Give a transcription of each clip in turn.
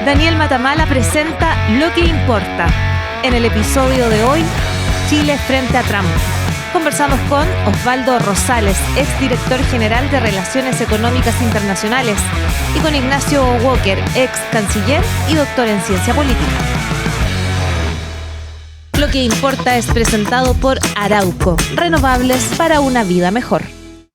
Daniel Matamala presenta Lo que importa. En el episodio de hoy, Chile frente a Trump. Conversamos con Osvaldo Rosales, exdirector general de Relaciones Económicas Internacionales, y con Ignacio Walker, ex canciller y doctor en ciencia política. Lo que importa es presentado por Arauco, renovables para una vida mejor.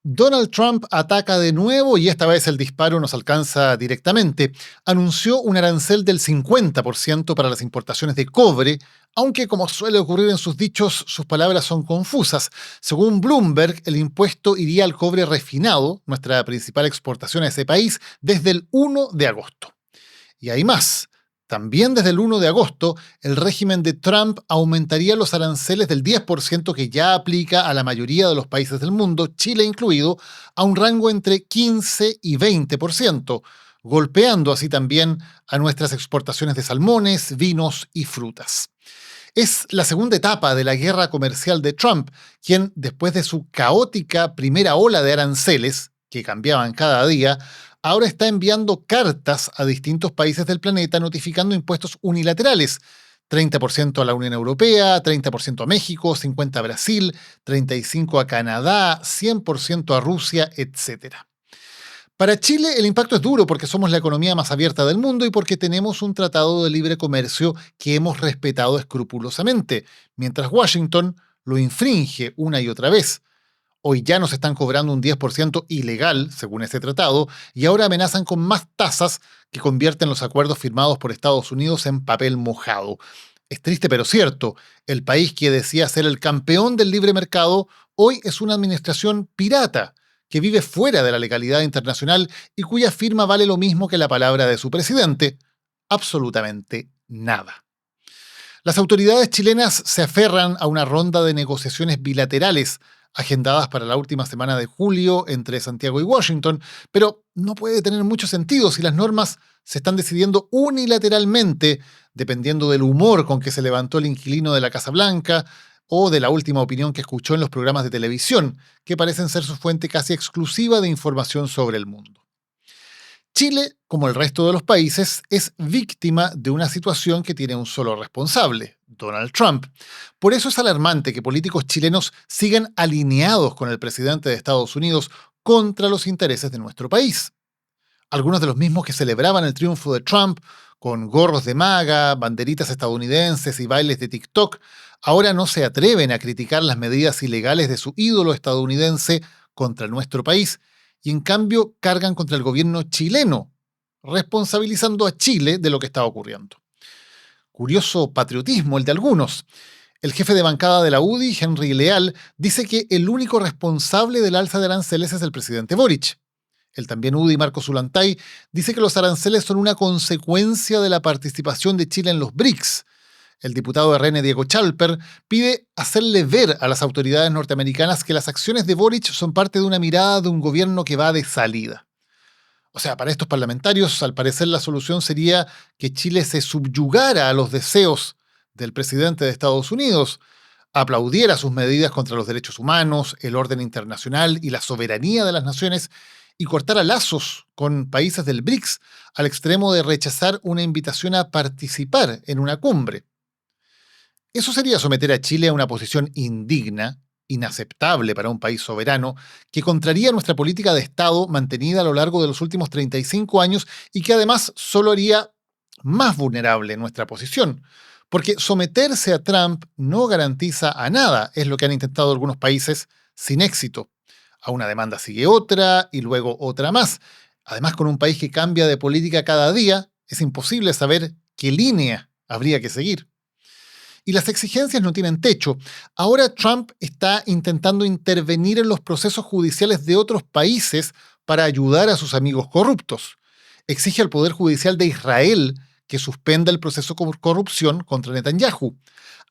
Donald Trump ataca de nuevo y esta vez el disparo nos alcanza directamente. Anunció un arancel del 50% para las importaciones de cobre, aunque como suele ocurrir en sus dichos, sus palabras son confusas. Según Bloomberg, el impuesto iría al cobre refinado, nuestra principal exportación a ese país, desde el 1 de agosto. Y hay más. También desde el 1 de agosto, el régimen de Trump aumentaría los aranceles del 10% que ya aplica a la mayoría de los países del mundo, Chile incluido, a un rango entre 15 y 20%, golpeando así también a nuestras exportaciones de salmones, vinos y frutas. Es la segunda etapa de la guerra comercial de Trump, quien, después de su caótica primera ola de aranceles, que cambiaban cada día, ahora está enviando cartas a distintos países del planeta notificando impuestos unilaterales. 30% a la Unión Europea, 30% a México, 50% a Brasil, 35% a Canadá, 100% a Rusia, etc. Para Chile el impacto es duro porque somos la economía más abierta del mundo y porque tenemos un tratado de libre comercio que hemos respetado escrupulosamente, mientras Washington lo infringe una y otra vez. Hoy ya nos están cobrando un 10% ilegal, según ese tratado, y ahora amenazan con más tasas que convierten los acuerdos firmados por Estados Unidos en papel mojado. Es triste pero cierto, el país que decía ser el campeón del libre mercado, hoy es una administración pirata, que vive fuera de la legalidad internacional y cuya firma vale lo mismo que la palabra de su presidente: absolutamente nada. Las autoridades chilenas se aferran a una ronda de negociaciones bilaterales agendadas para la última semana de julio entre Santiago y Washington, pero no puede tener mucho sentido si las normas se están decidiendo unilateralmente, dependiendo del humor con que se levantó el inquilino de la Casa Blanca o de la última opinión que escuchó en los programas de televisión, que parecen ser su fuente casi exclusiva de información sobre el mundo. Chile, como el resto de los países, es víctima de una situación que tiene un solo responsable: Donald Trump. Por eso es alarmante que políticos chilenos sigan alineados con el presidente de Estados Unidos contra los intereses de nuestro país. Algunos de los mismos que celebraban el triunfo de Trump con gorros de MAGA, banderitas estadounidenses y bailes de TikTok, ahora no se atreven a criticar las medidas ilegales de su ídolo estadounidense contra nuestro país, y en cambio cargan contra el gobierno chileno, responsabilizando a Chile de lo que está ocurriendo. Curioso patriotismo el de algunos. El jefe de bancada de la UDI, Henry Leal, dice que el único responsable del alza de aranceles es el presidente Boric. El también UDI, Marco Zulantay, dice que los aranceles son una consecuencia de la participación de Chile en los BRICS. El diputado RN, Diego Chalper, pide hacerle ver a las autoridades norteamericanas que las acciones de Boric son parte de una mirada de un gobierno que va de salida. O sea, para estos parlamentarios, al parecer la solución sería que Chile se subyugara a los deseos del presidente de Estados Unidos, aplaudiera sus medidas contra los derechos humanos, el orden internacional y la soberanía de las naciones y cortara lazos con países del BRICS al extremo de rechazar una invitación a participar en una cumbre. Eso sería someter a Chile a una posición indigna, inaceptable para un país soberano, que contraría nuestra política de Estado mantenida a lo largo de los últimos 35 años y que además solo haría más vulnerable nuestra posición. Porque someterse a Trump no garantiza a nada, es lo que han intentado algunos países sin éxito. A una demanda sigue otra y luego otra más. Además, con un país que cambia de política cada día, es imposible saber qué línea habría que seguir. Y las exigencias no tienen techo. Ahora Trump está intentando intervenir en los procesos judiciales de otros países para ayudar a sus amigos corruptos. Exige al Poder Judicial de Israel que suspenda el proceso por corrupción contra Netanyahu.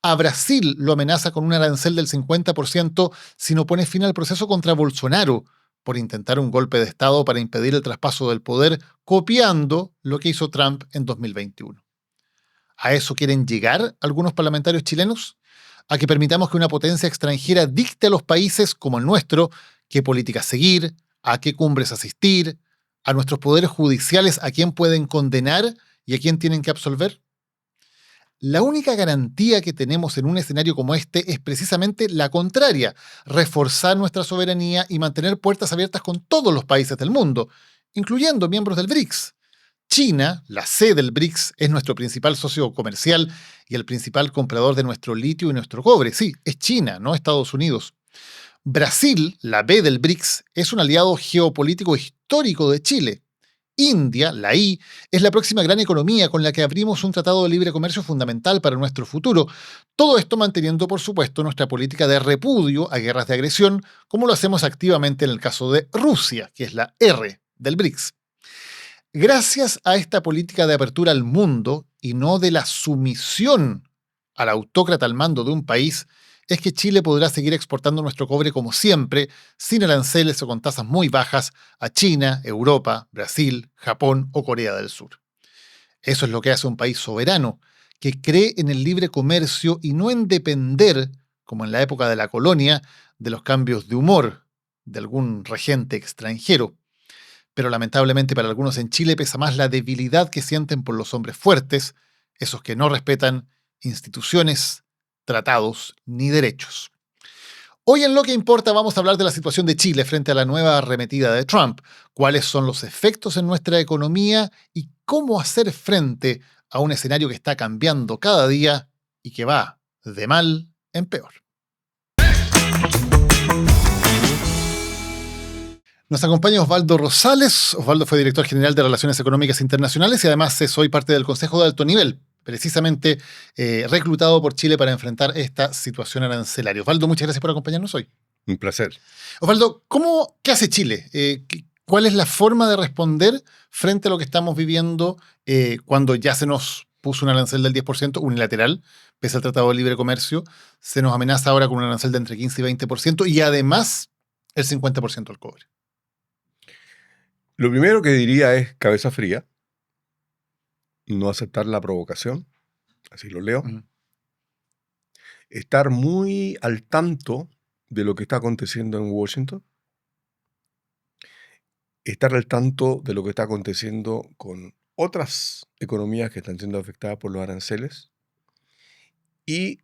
A Brasil lo amenaza con un arancel del 50% si no pone fin al proceso contra Bolsonaro por intentar un golpe de Estado para impedir el traspaso del poder, copiando lo que hizo Trump en 2021. ¿A eso quieren llegar algunos parlamentarios chilenos? ¿A que permitamos que una potencia extranjera dicte a los países como el nuestro qué políticas seguir, a qué cumbres asistir, a nuestros poderes judiciales a quién pueden condenar ¿Y a quién tienen que absolver? La única garantía que tenemos en un escenario como este es precisamente la contraria, reforzar nuestra soberanía y mantener puertas abiertas con todos los países del mundo, incluyendo miembros del BRICS. China, la C del BRICS, es nuestro principal socio comercial y el principal comprador de nuestro litio y nuestro cobre. Sí, es China, no Estados Unidos. Brasil, la B del BRICS, es un aliado geopolítico histórico de Chile. India, la I, es la próxima gran economía con la que abrimos un tratado de libre comercio fundamental para nuestro futuro. Todo esto manteniendo, por supuesto, nuestra política de repudio a guerras de agresión, como lo hacemos activamente en el caso de Rusia, que es la R del BRICS. Gracias a esta política de apertura al mundo y no de la sumisión al autócrata al mando de un país, es que Chile podrá seguir exportando nuestro cobre como siempre, sin aranceles o con tasas muy bajas, a China, Europa, Brasil, Japón o Corea del Sur. Eso es lo que hace un país soberano, que cree en el libre comercio y no en depender, como en la época de la colonia, de los cambios de humor de algún regente extranjero. Pero lamentablemente para algunos en Chile pesa más la debilidad que sienten por los hombres fuertes, esos que no respetan instituciones, tratados ni derechos. Hoy en Lo que importa vamos a hablar de la situación de Chile frente a la nueva arremetida de Trump, cuáles son los efectos en nuestra economía y cómo hacer frente a un escenario que está cambiando cada día y que va de mal en peor. Nos acompaña Osvaldo Rosales. Osvaldo fue director general de Relaciones Económicas Internacionales y además es hoy parte del Consejo de Alto Nivel, precisamente reclutado por Chile para enfrentar esta situación arancelaria. Osvaldo, muchas gracias por acompañarnos hoy. Un placer. Osvaldo, ¿qué hace Chile? ¿Cuál es la forma de responder frente a lo que estamos viviendo cuando ya se nos puso un arancel del 10% unilateral, pese al Tratado de Libre Comercio? Se nos amenaza ahora con un arancel de entre 15 y 20% y además el 50% al cobre. Lo primero que diría es cabeza fría, no aceptar la provocación, así lo leo, estar muy al tanto de lo que está aconteciendo en Washington, estar al tanto de lo que está aconteciendo con otras economías que están siendo afectadas por los aranceles y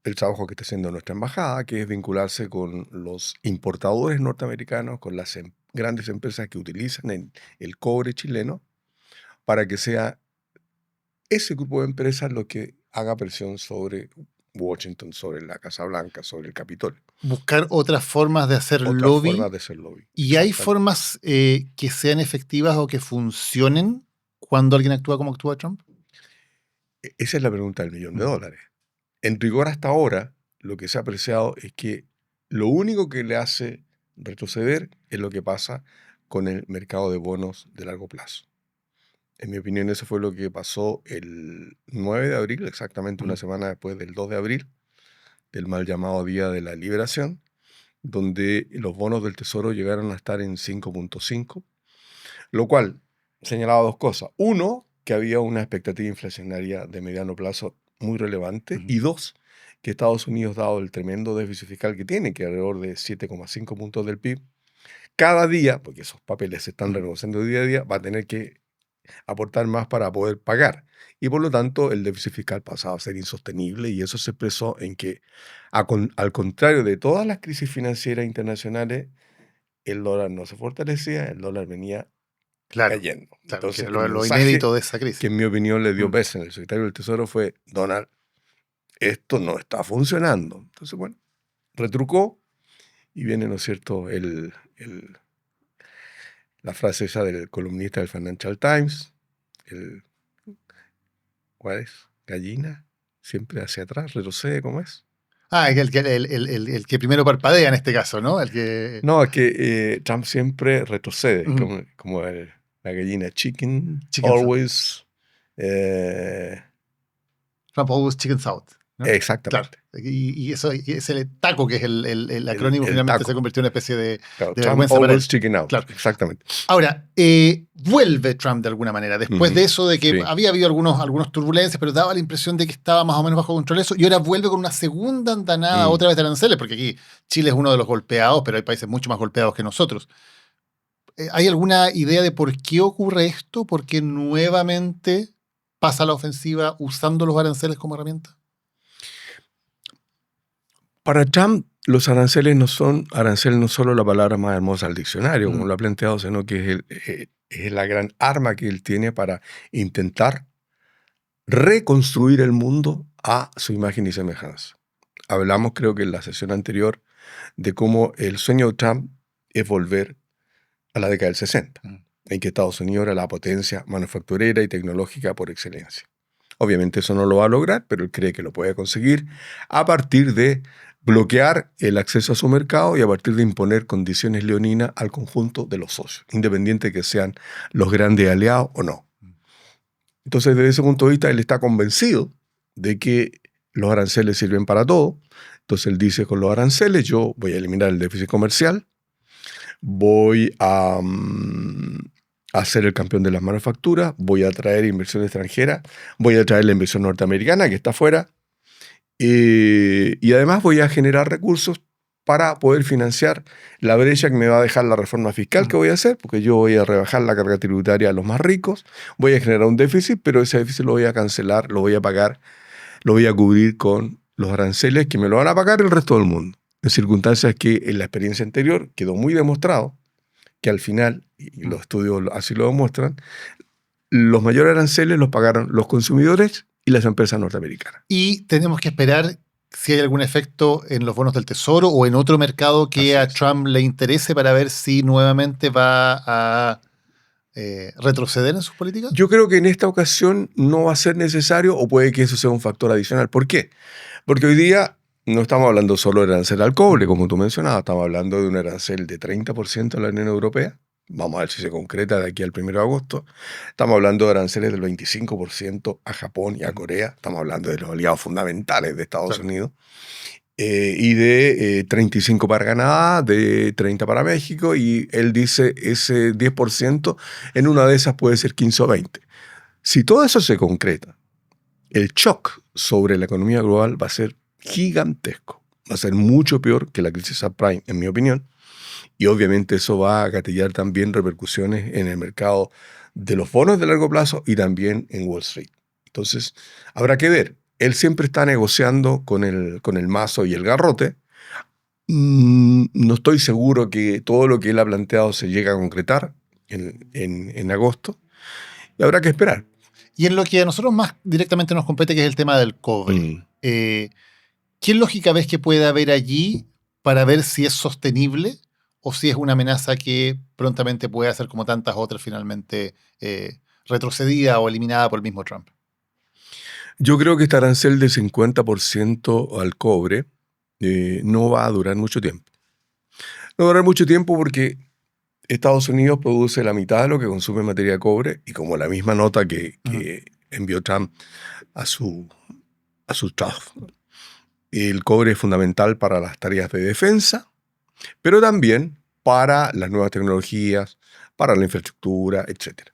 el trabajo que está haciendo nuestra embajada, que es vincularse con los importadores norteamericanos, con las grandes empresas que utilizan el cobre chileno, para que sea ese grupo de empresas lo que haga presión sobre Washington, sobre la Casa Blanca, sobre el Capitolio. Buscar otras formas de hacer Otras lobby. formas de hacer lobby. ¿Y hay formas que sean efectivas o que funcionen cuando alguien actúa como actúa Trump? Esa es la pregunta del millón de dólares. En rigor, hasta ahora, lo que se ha apreciado es que lo único que le hace retroceder es lo que pasa con el mercado de bonos de largo plazo. En mi opinión, eso fue lo que pasó el 9 de abril, exactamente una semana después del 2 de abril, del mal llamado Día de la Liberación, donde los bonos del Tesoro llegaron a estar en 5.5, lo cual señalaba dos cosas. Uno, que había una expectativa inflacionaria de mediano plazo muy relevante, y dos, que Estados Unidos, dado el tremendo déficit fiscal que tiene, que alrededor de 7,5 puntos del PIB, cada día, porque esos papeles se están renegociando día a día, va a tener que aportar más para poder pagar. Y por lo tanto, el déficit fiscal pasaba a ser insostenible y eso se expresó en que, al contrario de todas las crisis financieras internacionales, el dólar no se fortalecía, el dólar venía cayendo. Claro, Entonces, que lo inédito de esa crisis. Que en mi opinión le dio peso en el secretario del Tesoro fue: Donald, esto no está funcionando. Entonces, bueno, retrucó y viene, ¿no es cierto?, la frase esa del columnista del Financial Times, ¿cuál es? Gallina, siempre hacia atrás, retrocede, ¿cómo es? El que primero parpadea en este caso, ¿no? No, es que Trump siempre retrocede, como la gallina chicken always. Trump always chicken south, ¿no? Exactamente. Claro. Y eso es el taco, que es el acrónimo, finalmente se convirtió en una especie de Trump always chicken out. Claro. Exactamente. Ahora, vuelve Trump de alguna manera, después de eso, de que había habido algunas turbulencias, pero daba la impresión de que estaba más o menos bajo control eso, y ahora vuelve con una segunda andanada otra vez de aranceles, porque aquí Chile es uno de los golpeados, pero hay países mucho más golpeados que nosotros. ¿Hay alguna idea de por qué ocurre esto? ¿Por qué nuevamente pasa a la ofensiva usando los aranceles como herramienta? Para Trump, los aranceles no son solo la palabra más hermosa del diccionario, como lo ha planteado, sino que es la gran arma que él tiene para intentar reconstruir el mundo a su imagen y semejanza. Hablamos, creo que en la sesión anterior, de cómo el sueño de Trump es volver a la década del 60, en que Estados Unidos era la potencia manufacturera y tecnológica por excelencia. Obviamente eso no lo va a lograr, pero él cree que lo puede conseguir a partir de bloquear el acceso a su mercado y a partir de imponer condiciones leoninas al conjunto de los socios, independiente que sean los grandes aliados o no. Entonces, desde ese punto de vista, él está convencido de que los aranceles sirven para todo. Entonces, él dice, con los aranceles yo voy a eliminar el déficit comercial, voy a ser el campeón de las manufacturas, voy a traer inversión extranjera, voy a traer la inversión norteamericana que está afuera, y además voy a generar recursos para poder financiar la brecha que me va a dejar la reforma fiscal que voy a hacer, porque yo voy a rebajar la carga tributaria a los más ricos, voy a generar un déficit, pero ese déficit lo voy a cancelar, lo voy a pagar, lo voy a cubrir con los aranceles que me lo van a pagar el resto del mundo. En circunstancias que en la experiencia anterior quedó muy demostrado que al final, y los estudios así lo demuestran, los mayores aranceles los pagaron los consumidores y las empresas norteamericanas. Y tenemos que esperar si hay algún efecto en los bonos del Tesoro o en otro mercado que a Trump le interese para ver si nuevamente va a retroceder en sus políticas. Yo creo que en esta ocasión no va a ser necesario, o puede que eso sea un factor adicional. ¿Por qué? Porque hoy día no estamos hablando solo de arancel al cobre, como tú mencionabas, estamos hablando de un arancel de 30% en la Unión Europea. Vamos a ver si se concreta de aquí al 1 de agosto. Estamos hablando de aranceles del 25% a Japón y a Corea. Estamos hablando de los aliados fundamentales de Estados Unidos. Y de 35 para Canadá, de 30 para México. Y él dice ese 10% en una de esas puede ser 15 o 20. Si todo eso se concreta, el shock sobre la economía global va a ser gigantesco. Va a ser mucho peor que la crisis subprime, en mi opinión. Y obviamente eso va a gatillar también repercusiones en el mercado de los bonos de largo plazo y también en Wall Street. Entonces, habrá que ver. Él siempre está negociando con el mazo y el garrote. No estoy seguro que todo lo que él ha planteado se llegue a concretar en agosto. Y habrá que esperar. Y en lo que a nosotros más directamente nos compete, que es el tema del cobre. ¿Qué lógica ves que puede haber allí para ver si es sostenible o si es una amenaza que prontamente puede ser, como tantas otras, finalmente retrocedida o eliminada por el mismo Trump? Yo creo que este arancel de 50% al cobre no va a durar mucho tiempo. No va a durar mucho tiempo porque Estados Unidos produce la mitad de lo que consume en materia de cobre, y como la misma nota que envió Trump a su staff, el cobre es fundamental para las tareas de defensa, pero también para las nuevas tecnologías, para la infraestructura, etc.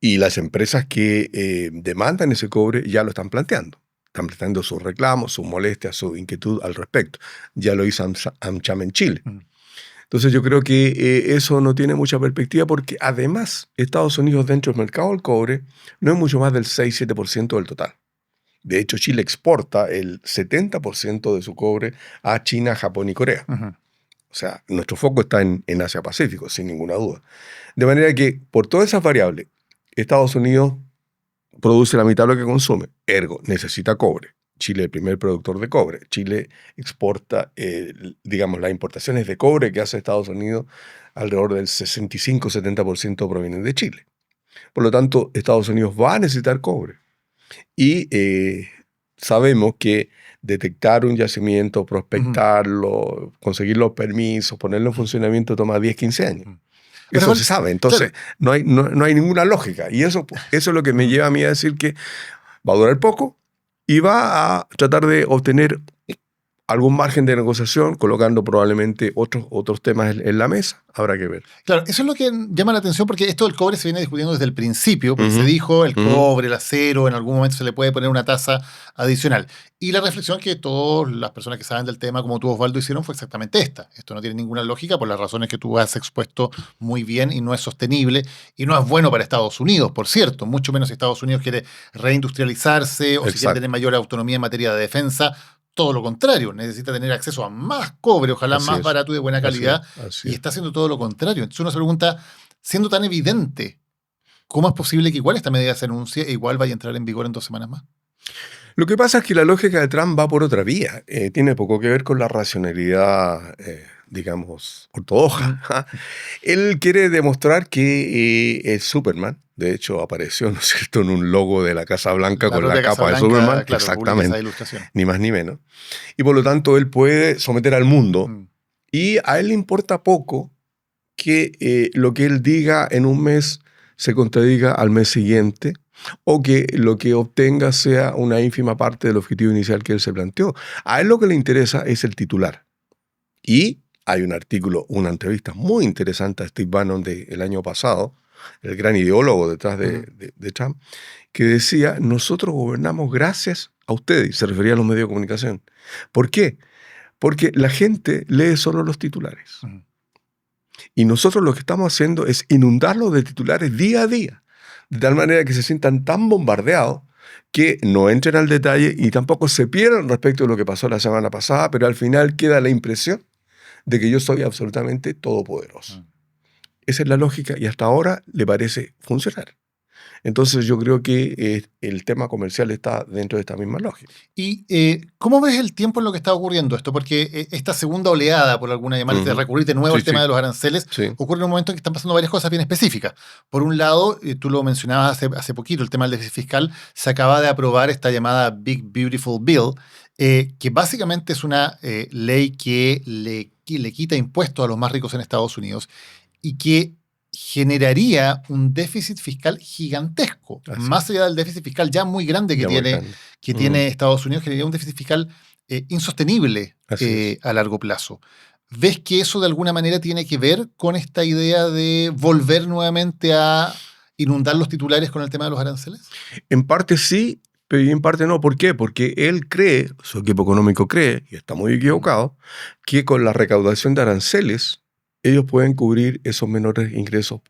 Y las empresas que demandan ese cobre ya lo están planteando. Están planteando sus reclamos, sus molestias, su inquietud al respecto. Ya lo hizo AmCham en Chile. Entonces yo creo que eso no tiene mucha perspectiva, porque además Estados Unidos, dentro del mercado del cobre, no es mucho más del 6-7% del total. De hecho, Chile exporta el 70% de su cobre a China, Japón y Corea. O sea, nuestro foco está en Asia-Pacífico, sin ninguna duda. De manera que, por todas esas variables, Estados Unidos produce la mitad de lo que consume. Ergo, necesita cobre. Chile es el primer productor de cobre. Chile exporta, las importaciones de cobre que hace Estados Unidos, alrededor del 65-70% provienen de Chile. Por lo tanto, Estados Unidos va a necesitar cobre. Y sabemos que detectar un yacimiento, prospectarlo, conseguir los permisos, ponerlo en funcionamiento toma 10-15 años. Eso se sabe. Entonces, no hay ninguna lógica. Y eso es lo que me lleva a mí a decir que va a durar poco y va a tratar de obtener algún margen de negociación, colocando probablemente otros temas en la mesa. Habrá que ver. Claro, eso es lo que llama la atención porque esto del cobre se viene discutiendo desde el principio, porque se dijo el cobre, el acero, en algún momento se le puede poner una tasa adicional. Y la reflexión que todas las personas que saben del tema, como tú, Osvaldo, hicieron fue exactamente esta. Esto no tiene ninguna lógica por las razones que tú has expuesto muy bien y no es sostenible y no es bueno para Estados Unidos, por cierto, mucho menos si Estados Unidos quiere reindustrializarse o si quiere tener mayor autonomía en materia de defensa. Todo lo contrario, necesita tener acceso a más cobre, ojalá más barato y de buena calidad, y está haciendo todo lo contrario. Entonces uno se pregunta, siendo tan evidente, ¿cómo es posible que igual esta medida se anuncie e igual vaya a entrar en vigor en 2 semanas más? Lo que pasa es que la lógica de Trump va por otra vía. Tiene poco que ver con la racionalidad, digamos, ortodoxa. Él quiere demostrar que es Superman. De hecho, apareció, ¿no es cierto?, en un logo de la Casa Blanca con la capa de Superman. Claro, exactamente. Ni más ni menos. Y por lo tanto, él puede someter al mundo. Y a él le importa poco que lo que él diga en un mes se contradiga al mes siguiente, o que lo que obtenga sea una ínfima parte del objetivo inicial que él se planteó. A él lo que le interesa es el titular. Y hay un artículo, una entrevista muy interesante a Steve Bannon del año pasado, el gran ideólogo detrás de Trump, que decía, nosotros gobernamos gracias a ustedes, y se refería a los medios de comunicación. ¿Por qué? Porque la gente lee solo los titulares. Y nosotros lo que estamos haciendo es inundarlos de titulares día a día, de tal manera que se sientan tan bombardeados que no entren al detalle y tampoco se pierdan respecto de lo que pasó la semana pasada, pero al final queda la impresión de que yo soy absolutamente todopoderoso. Esa es la lógica y hasta ahora le parece funcionar. Entonces yo creo que el tema comercial está dentro de esta misma lógica. ¿Y cómo ves el tiempo en lo que está ocurriendo esto? Porque esta segunda oleada, por alguna llamada, de recurrir de nuevo al tema de los aranceles, ocurre en un momento en que están pasando varias cosas bien específicas. Por un lado, tú lo mencionabas hace poquito, el tema del déficit fiscal, se acaba de aprobar esta llamada Big Beautiful Bill, que básicamente es una ley que le quita impuestos a los más ricos en Estados Unidos y que generaría un déficit fiscal gigantesco. Más allá del déficit fiscal ya muy grande que tiene Estados Unidos, generaría un déficit fiscal insostenible a largo plazo. ¿Ves que eso de alguna manera tiene que ver con esta idea de volver nuevamente a inundar los titulares con el tema de los aranceles? En parte sí, pero en parte no. ¿Por qué? Porque él cree, su equipo económico cree, y está muy equivocado, que con la recaudación de aranceles ellos pueden cubrir esos menores ingresos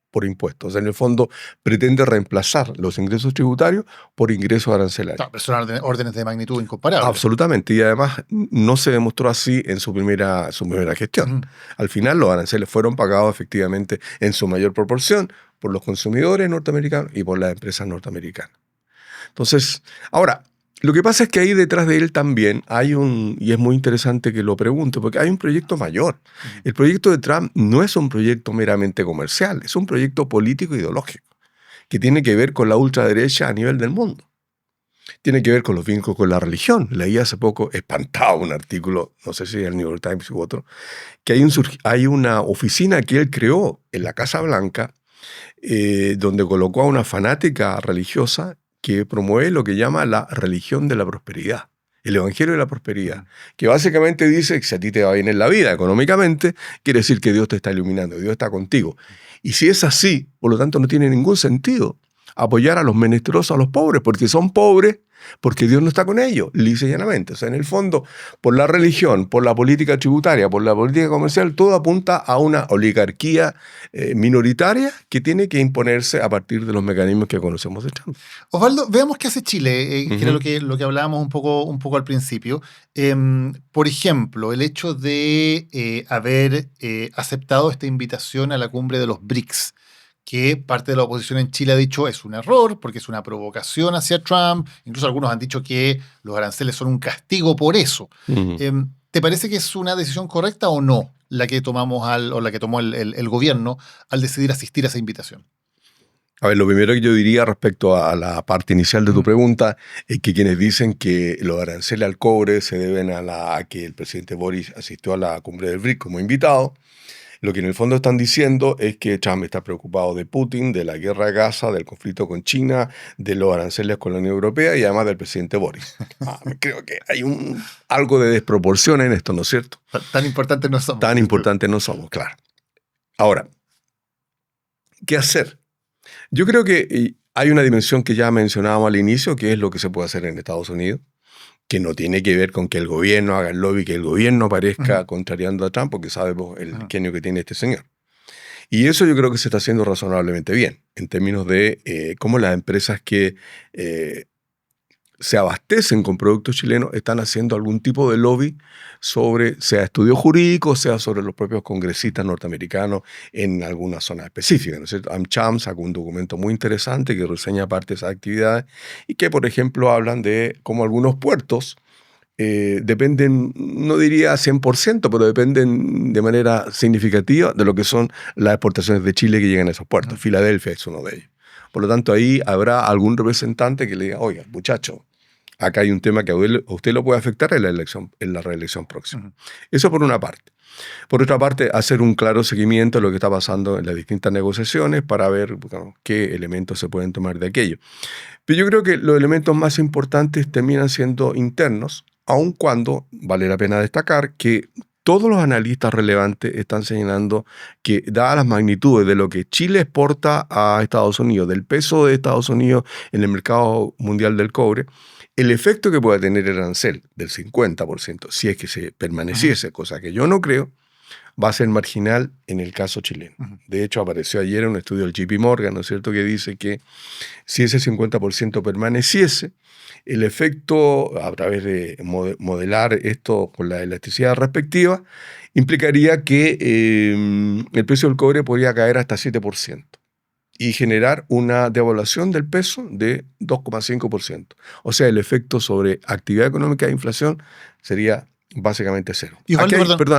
por impuestos. O sea, en el fondo pretende reemplazar los ingresos tributarios por ingresos arancelarios. No, pero son órdenes de magnitud incomparables. Absolutamente, y además no se demostró así en su primera gestión. Al final los aranceles fueron pagados efectivamente en su mayor proporción por los consumidores norteamericanos y por las empresas norteamericanas. Entonces, ahora, lo que pasa es que ahí detrás de él también hay y es muy interesante que lo pregunte, porque hay un proyecto mayor. El proyecto de Trump no es un proyecto meramente comercial, es un proyecto político e ideológico, que tiene que ver con la ultraderecha a nivel del mundo. Tiene que ver con los vínculos con la religión. Leí hace poco, espantado, un artículo, no sé si el New York Times u otro, que hay una oficina que él creó en la Casa Blanca, donde colocó a una fanática religiosa que promueve lo que llama la religión de la prosperidad, el evangelio de la prosperidad, que básicamente dice que si a ti te va bien en la vida económicamente, quiere decir que Dios te está iluminando, Dios está contigo. Y si es así, por lo tanto no tiene ningún sentido apoyar a los menesterosos, a los pobres, porque son pobres, porque Dios no está con ellos, lisa y llanamente. O sea, en el fondo, por la religión, por la política tributaria, por la política comercial, todo apunta a una oligarquía minoritaria que tiene que imponerse a partir de los mecanismos que conocemos de Trump. Osvaldo, veamos qué hace Chile, que era lo que hablábamos un poco al principio. Por ejemplo, el hecho de haber aceptado esta invitación a la cumbre de los BRICS, que parte de la oposición en Chile ha dicho es un error, porque es una provocación hacia Trump. Incluso algunos han dicho que los aranceles son un castigo por eso. ¿Te parece que es una decisión correcta o no la que tomamos o la que tomó el gobierno al decidir asistir a esa invitación? A ver, lo primero que yo diría respecto a la parte inicial de tu pregunta es que quienes dicen que los aranceles al cobre se deben a que el presidente Boris asistió a la cumbre del BRICS como invitado, Lo que en el fondo están diciendo es que Trump está preocupado de Putin, de la guerra de Gaza, del conflicto con China, de los aranceles con la Unión Europea y además del presidente Boris. Creo que hay algo de desproporción en esto, ¿no es cierto? Tan importantes no somos. Tan importantes no somos, claro. Ahora, ¿qué hacer? Yo creo que hay una dimensión que ya mencionábamos al inicio, que es lo que se puede hacer en Estados Unidos, que no tiene que ver con que el gobierno haga el lobby, que el gobierno aparezca contrariando a Trump, porque sabemos el genio que tiene este señor. Y eso yo creo que se está haciendo razonablemente bien, en términos de cómo las empresas que se abastecen con productos chilenos están haciendo algún tipo de lobby sobre, sea estudios jurídicos, sea sobre los propios congresistas norteamericanos en alguna zona específica, ¿no es cierto? AmCham sacó un documento muy interesante que reseña parte de esas actividades y que, por ejemplo, hablan de cómo algunos puertos dependen, no diría 100%, pero dependen de manera significativa de lo que son las exportaciones de Chile que llegan a esos puertos. Filadelfia es uno de ellos. Por lo tanto, ahí habrá algún representante que le diga, oiga, muchacho, acá hay un tema que a usted lo puede afectar en la reelección próxima. Eso por una parte. Por otra parte, hacer un claro seguimiento de lo que está pasando en las distintas negociaciones para ver, bueno, qué elementos se pueden tomar de aquello. Pero yo creo que los elementos más importantes terminan siendo internos, aun cuando vale la pena destacar que todos los analistas relevantes están señalando que, dadas las magnitudes de lo que Chile exporta a Estados Unidos, del peso de Estados Unidos en el mercado mundial del cobre, el efecto que pueda tener el arancel del 50%, si es que se permaneciese, cosa que yo no creo, va a ser marginal en el caso chileno. De hecho, apareció ayer un estudio del JP Morgan, ¿no es cierto?, que dice que si ese 50% permaneciese, el efecto, a través de modelar esto con la elasticidad respectiva, implicaría que el precio del cobre podría caer hasta 7% y generar una devaluación del peso de 2,5%. O sea, el efecto sobre actividad económica e inflación sería básicamente cero.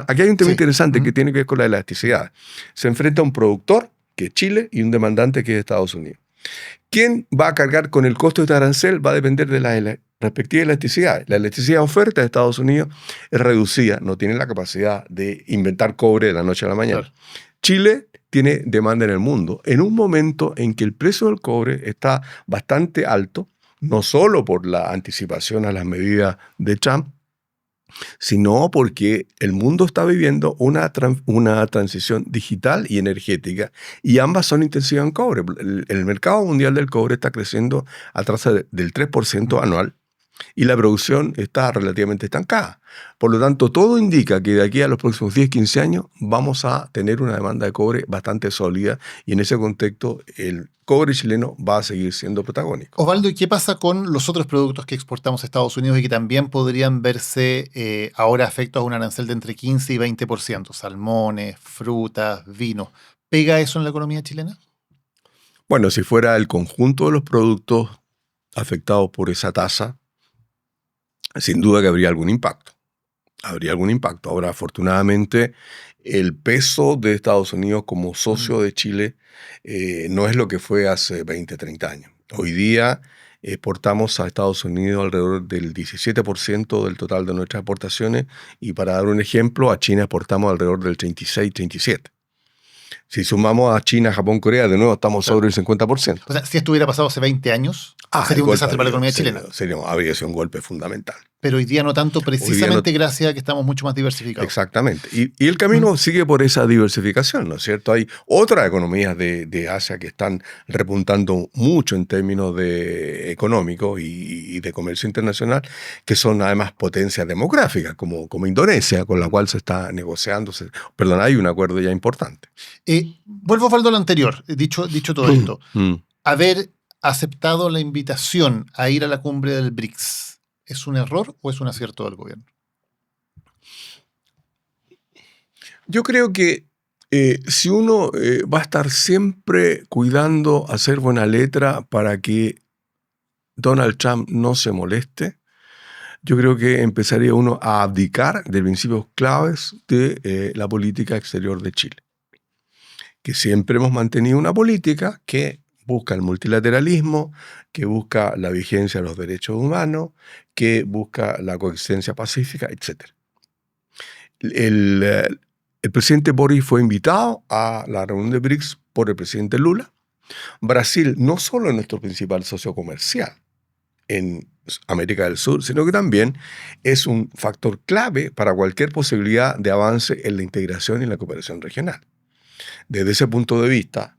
Aquí hay un tema interesante que tiene que ver con la elasticidad. Se enfrenta un productor, que es Chile, y un demandante, que es Estados Unidos. ¿Quién va a cargar con el costo de este arancel? Va a depender de la respectiva elasticidad. La elasticidad oferta de Estados Unidos es reducida, no tiene la capacidad de inventar cobre de la noche a la mañana. Claro. Chile tiene demanda en el mundo, en un momento en que el precio del cobre está bastante alto, no solo por la anticipación a las medidas de Trump, sino porque el mundo está viviendo una transición digital y energética, y ambas son intensivas en cobre. El mercado mundial del cobre está creciendo a tasa del 3% anual, y la producción está relativamente estancada. Por lo tanto, todo indica que de aquí a los próximos 10-15 años vamos a tener una demanda de cobre bastante sólida, y en ese contexto el cobre chileno va a seguir siendo protagónico. Osvaldo, ¿y qué pasa con los otros productos que exportamos a Estados Unidos y que también podrían verse ahora afectos a un arancel de entre 15 y 20%? Salmones, frutas, vinos. ¿Pega eso en la economía chilena? Bueno, si fuera el conjunto de los productos afectados por esa tasa, sin duda que habría algún impacto. Ahora, afortunadamente, el peso de Estados Unidos como socio de Chile no es lo que fue hace 20, 30 años. Hoy día exportamos a Estados Unidos alrededor del 17% del total de nuestras exportaciones, y para dar un ejemplo, a China exportamos alrededor del 36, 37%. Si sumamos a China, Japón, Corea, de nuevo estamos sobre el 50%. O sea, si esto hubiera pasado hace 20 años, sería un desastre para la economía chilena. Habría sido un golpe fundamental. Pero hoy día no tanto, precisamente gracias a que estamos mucho más diversificados. Exactamente. Y el camino sigue por esa diversificación, ¿no es cierto? Hay otras economías de Asia que están repuntando mucho en términos de económicos y de comercio internacional, que son además potencias demográficas, como Indonesia, con la cual se está negociando. Hay un acuerdo ya importante. Vuelvo, Osvaldo, a lo anterior, dicho todo esto. Haber aceptado la invitación a ir a la cumbre del BRICS, ¿es un error o es un acierto del gobierno? Yo creo que si uno va a estar siempre cuidando hacer buena letra para que Donald Trump no se moleste, yo creo que empezaría uno a abdicar de principios claves de la política exterior de Chile. Que siempre hemos mantenido una política que busca el multilateralismo, que busca la vigencia de los derechos humanos, que busca la coexistencia pacífica, etc. El presidente Boric fue invitado a la reunión de BRICS por el presidente Lula. Brasil no solo es nuestro principal socio comercial en América del Sur, sino que también es un factor clave para cualquier posibilidad de avance en la integración y la cooperación regional. Desde ese punto de vista,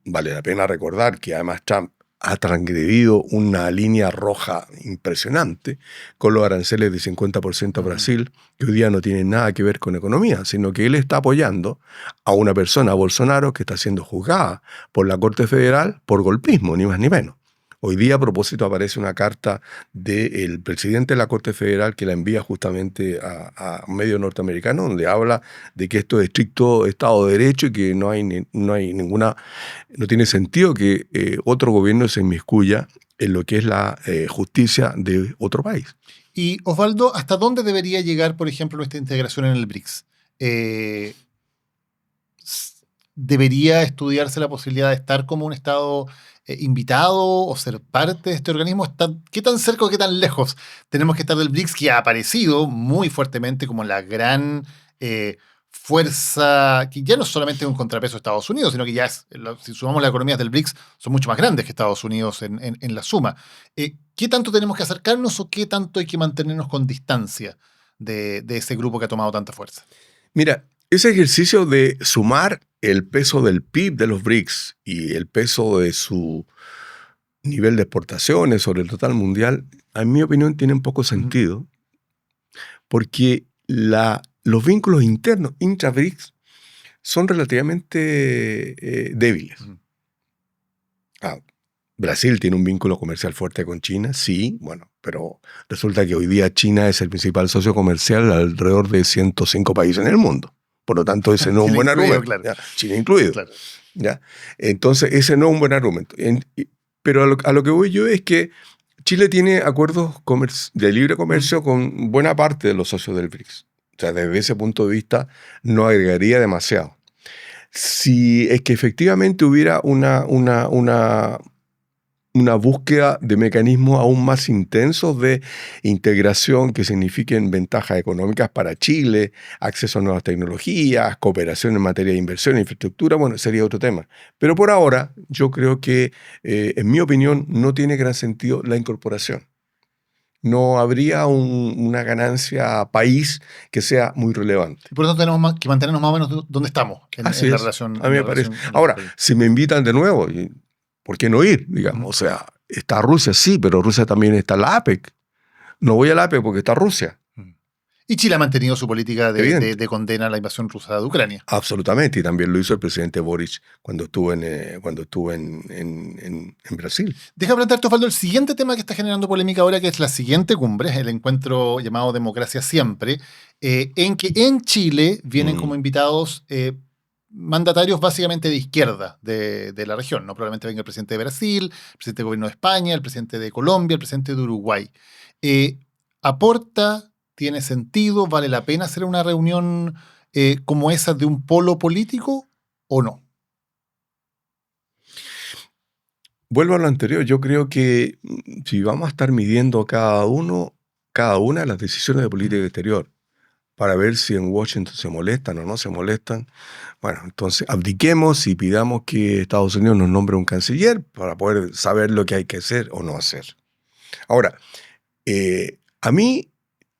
vale la pena recordar que además Trump ha transgredido una línea roja impresionante con los aranceles de 50% a Brasil, que hoy día no tienen nada que ver con economía, sino que él está apoyando a una persona, a Bolsonaro, que está siendo juzgada por la Corte Federal por golpismo, ni más ni menos. Hoy día, a propósito, aparece una carta del presidente de la Corte Federal que la envía justamente a un medio norteamericano, donde habla de que esto es estricto Estado de Derecho y que no tiene sentido que otro gobierno se inmiscuya en lo que es la justicia de otro país. Y Osvaldo, ¿hasta dónde debería llegar, por ejemplo, nuestra integración en el BRICS? ¿Debería estudiarse la posibilidad de estar como un Estado invitado o ser parte de este organismo? ¿Qué tan cerca o qué tan lejos tenemos que estar del BRICS, que ha aparecido muy fuertemente como la gran fuerza, que ya no solamente es un contrapeso de Estados Unidos, sino que ya es, si sumamos las economías del BRICS, son mucho más grandes que Estados Unidos en la suma? ¿Qué tanto tenemos que acercarnos o qué tanto hay que mantenernos con distancia de ese grupo que ha tomado tanta fuerza? Mira, ese ejercicio de sumar el peso del PIB de los BRICS y el peso de su nivel de exportaciones sobre el total mundial, en mi opinión, tiene un poco sentido, porque los vínculos internos, intra-BRICS, son relativamente débiles. Brasil tiene un vínculo comercial fuerte con China, sí, bueno, pero resulta que hoy día China es el principal socio comercial alrededor de 105 países en el mundo. Por lo tanto, ese no es un buen argumento. Claro. China incluido. Claro. ¿Ya? Entonces, ese no es un buen argumento. Pero a lo que voy yo es que Chile tiene acuerdos de libre comercio con buena parte de los socios del BRICS. O sea, desde ese punto de vista, no agregaría demasiado. Si es que efectivamente hubiera una búsqueda de mecanismos aún más intensos de integración que signifiquen ventajas económicas para Chile, acceso a nuevas tecnologías, cooperación en materia de inversión e infraestructura, bueno, sería otro tema. Pero por ahora, yo creo que, en mi opinión, no tiene gran sentido la incorporación. No habría una ganancia país que sea muy relevante. Y por eso tenemos que mantenernos más o menos donde estamos en la relación. A mí me parece. Ahora, si me invitan de nuevo, ¿por qué no ir? Digamos, o sea, está Rusia, sí, pero Rusia también está en la APEC. No voy a la APEC porque está Rusia. Y Chile ha mantenido su política de condena a la invasión rusa de Ucrania. Absolutamente, y también lo hizo el presidente Boric cuando estuvo en Brasil. Deja plantearte, Osvaldo, el siguiente tema que está generando polémica ahora, que es la siguiente cumbre, el encuentro llamado Democracia Siempre, en que en Chile vienen como invitados mandatarios básicamente de izquierda de la región, ¿no? Probablemente venga el presidente de Brasil, el presidente del gobierno de España, el presidente de Colombia, el presidente de Uruguay. ¿Aporta, tiene sentido, vale la pena hacer una reunión como esa de un polo político o no? Vuelvo a lo anterior, yo creo que si vamos a estar midiendo cada una de las decisiones de política exterior para ver si en Washington se molestan o no se molestan, bueno, entonces abdiquemos y pidamos que Estados Unidos nos nombre un canciller para poder saber lo que hay que hacer o no hacer. Ahora, a mí,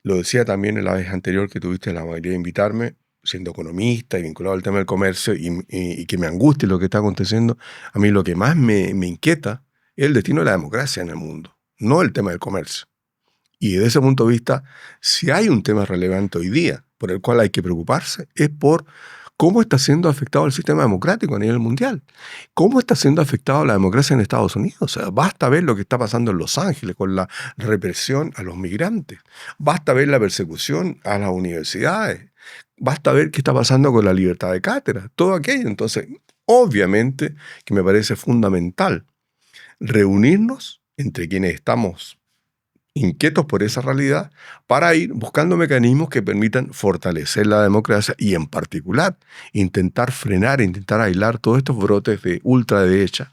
lo decía también en la vez anterior que tuviste la amabilidad de invitarme, siendo economista y vinculado al tema del comercio y que me angustie lo que está aconteciendo, a mí lo que más me inquieta es el destino de la democracia en el mundo, no el tema del comercio. Y desde ese punto de vista, si hay un tema relevante hoy día por el cual hay que preocuparse, es por cómo está siendo afectado el sistema democrático a nivel mundial. ¿Cómo está siendo afectado la democracia en Estados Unidos? O sea, basta ver lo que está pasando en Los Ángeles con la represión a los migrantes. Basta ver la persecución a las universidades. Basta ver qué está pasando con la libertad de cátedra. Todo aquello. Entonces, obviamente que me parece fundamental reunirnos entre quienes estamos inquietos por esa realidad para ir buscando mecanismos que permitan fortalecer la democracia y en particular intentar frenar, intentar aislar todos estos brotes de ultraderecha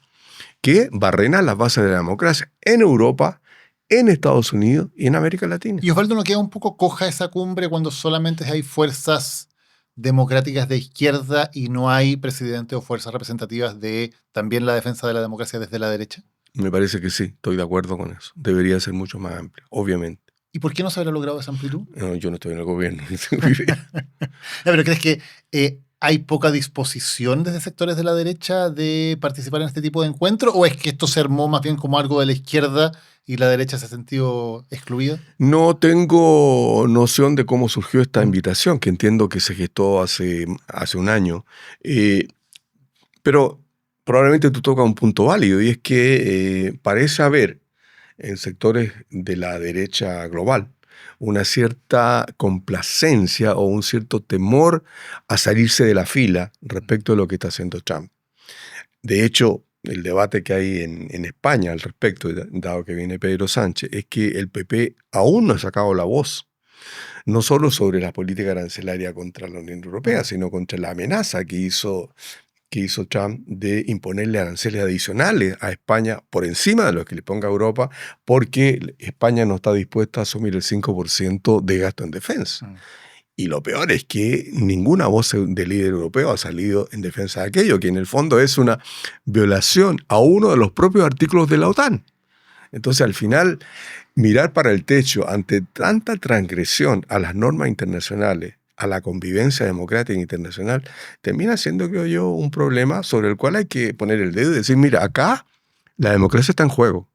que barrenan las bases de la democracia en Europa, en Estados Unidos y en América Latina. Y Osvaldo, ¿no queda un poco coja esa cumbre cuando solamente hay fuerzas democráticas de izquierda y no hay presidentes o fuerzas representativas de también la defensa de la democracia desde la derecha? Me parece que sí, estoy de acuerdo con eso. Debería ser mucho más amplio, obviamente. ¿Y por qué no se habrá logrado esa amplitud? No, yo no estoy en el gobierno, no tengo idea. ¿Pero crees que hay poca disposición desde sectores de la derecha de participar en este tipo de encuentros? ¿O es que esto se armó más bien como algo de la izquierda y la derecha se ha sentido excluida? No tengo noción de cómo surgió esta invitación, que entiendo que se gestó hace un año. Pero probablemente tú tocas un punto válido, y es que parece haber en sectores de la derecha global una cierta complacencia o un cierto temor a salirse de la fila respecto de lo que está haciendo Trump. De hecho, el debate que hay en España al respecto, dado que viene Pedro Sánchez, es que el PP aún no ha sacado la voz, no solo sobre la política arancelaria contra la Unión Europea, sino contra la amenaza que hizo Trump de imponerle aranceles adicionales a España por encima de los que le ponga Europa, porque España no está dispuesta a asumir el 5% de gasto en defensa. Y lo peor es que ninguna voz de líder europeo ha salido en defensa de aquello, que en el fondo es una violación a uno de los propios artículos de la OTAN. Entonces, al final, mirar para el techo ante tanta transgresión a las normas internacionales, a la convivencia democrática internacional, termina siendo, creo yo, un problema sobre el cual hay que poner el dedo y decir, mira, acá la democracia está en juego.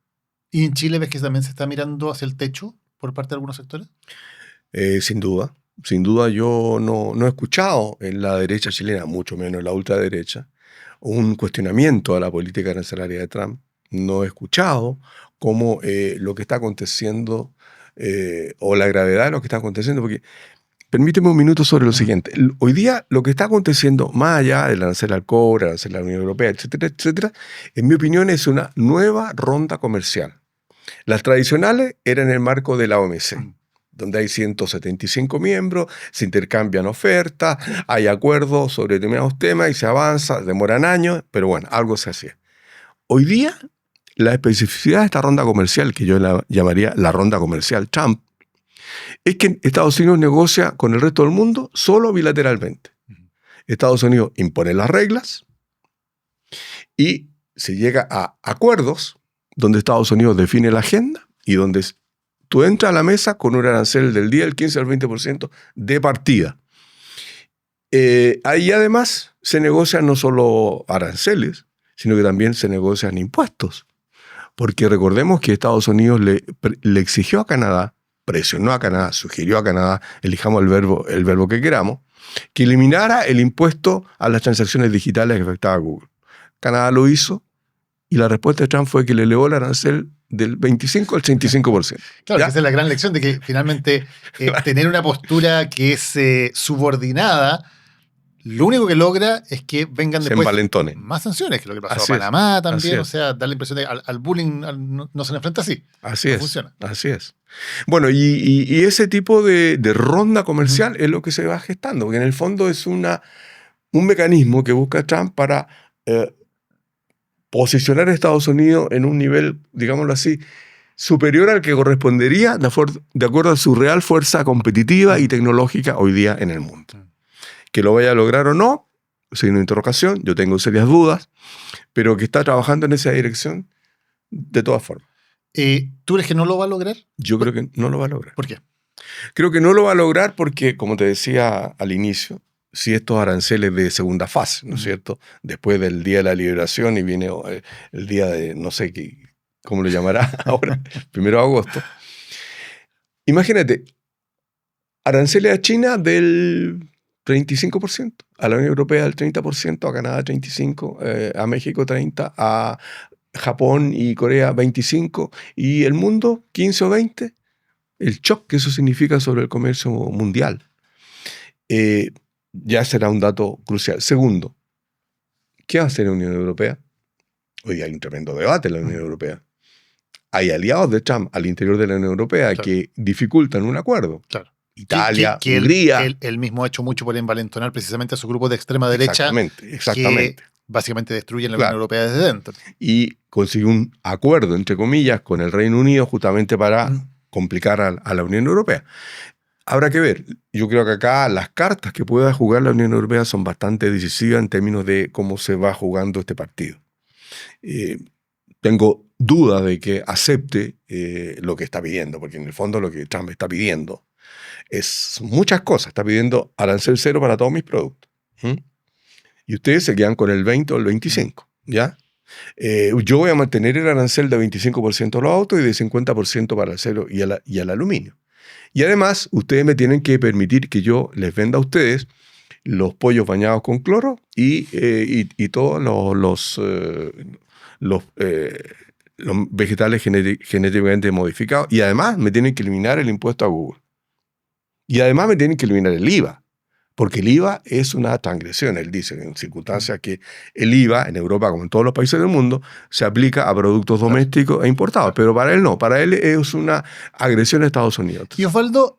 ¿Y en Chile ves que también se está mirando hacia el techo por parte de algunos sectores? Sin duda. Sin duda, yo no he escuchado en la derecha chilena, mucho menos en la ultraderecha, un cuestionamiento a la política arancelaria de Trump. No he escuchado cómo lo que está aconteciendo o la gravedad de lo que está aconteciendo, porque permíteme un minuto sobre lo siguiente. Hoy día lo que está aconteciendo, más allá del arancel al cobre, arancel a la Unión Europea, etcétera, etcétera, en mi opinión es una nueva ronda comercial. Las tradicionales eran en el marco de la OMC, donde hay 175 miembros, se intercambian ofertas, hay acuerdos sobre determinados temas y se avanza, demoran años, pero bueno, algo se hacía. Hoy día, la especificidad de esta ronda comercial, que yo la llamaría la ronda comercial Trump, es que Estados Unidos negocia con el resto del mundo solo bilateralmente. Estados Unidos impone las reglas y se llega a acuerdos donde Estados Unidos define la agenda y donde tú entras a la mesa con un arancel del día del 15 al 20% de partida. Ahí además se negocian no solo aranceles, sino que también se negocian impuestos. Porque recordemos que Estados Unidos le exigió a Canadá, presionó a Canadá, sugirió a Canadá, elijamos el verbo que queramos, que eliminara el impuesto a las transacciones digitales que afectaba a Google. Canadá lo hizo y la respuesta de Trump fue que le elevó el arancel del 25 al 35%. Claro, ¿Ya? esa es la gran lección de que finalmente tener una postura que es subordinada, lo único que logra es que vengan Se después envalentones. más sanciones, que es lo que pasó Así a es, Panamá así también, es. o sea, da la impresión de que al bullying no se le enfrenta así. Así No es, funciona. así es. Bueno, y ese tipo de ronda comercial es lo que se va gestando, porque en el fondo es un mecanismo que busca Trump para posicionar a Estados Unidos en un nivel, digámoslo así, superior al que correspondería de acuerdo a su real fuerza competitiva y tecnológica hoy día en el mundo. Que lo vaya a lograr o no, sin interrogación, yo tengo serias dudas, pero que está trabajando en esa dirección de todas formas. ¿Tú crees que no lo va a lograr? Yo creo que no lo va a lograr. ¿Por qué? Creo que no lo va a lograr porque, como te decía al inicio, si estos aranceles de segunda fase, ¿no es cierto? Después del Día de la Liberación y viene el día de, no sé cómo lo llamará ahora, 1 de agosto. Imagínate, aranceles a China del 35%, a la Unión Europea del 30%, a Canadá 35%, a México 30%, a Japón y Corea 25%, y el mundo 15 o 20%. El shock que eso significa sobre el comercio mundial ya será un dato crucial. Segundo, ¿qué va a hacer la Unión Europea? Hoy hay un tremendo debate en la Unión Europea. Hay aliados de Trump al interior de la Unión Europea, claro, que dificultan un acuerdo. Claro. Italia, que Hungría. Él mismo ha hecho mucho por envalentonar precisamente a su grupo de extrema derecha. Exactamente. Que básicamente destruyen la Claro. Unión Europea desde dentro. Y consiguió un acuerdo, entre comillas, con el Reino Unido justamente para complicar a la Unión Europea. Habrá que ver. Yo creo que acá las cartas que pueda jugar la Unión Europea son bastante decisivas en términos de cómo se va jugando este partido. Tengo duda de que acepte lo que está pidiendo, porque en el fondo lo que Trump está pidiendo es muchas cosas. Está pidiendo arancel cero para todos mis productos. ¿Mm? Y ustedes se quedan con el 20 o el 25, ¿ya? Yo voy a mantener el arancel de 25% a los autos y de 50% para el acero y al aluminio. Y además, ustedes me tienen que permitir que yo les venda a ustedes los pollos bañados con cloro y todos los vegetales genéticamente modificados. Y además me tienen que eliminar el impuesto a Google. Y además me tienen que eliminar el IVA. Porque el IVA es una transgresión. Él dice en circunstancias que el IVA en Europa, como en todos los países del mundo, se aplica a productos domésticos e importados. Pero para él no. Para él es una agresión a Estados Unidos. Y Osvaldo,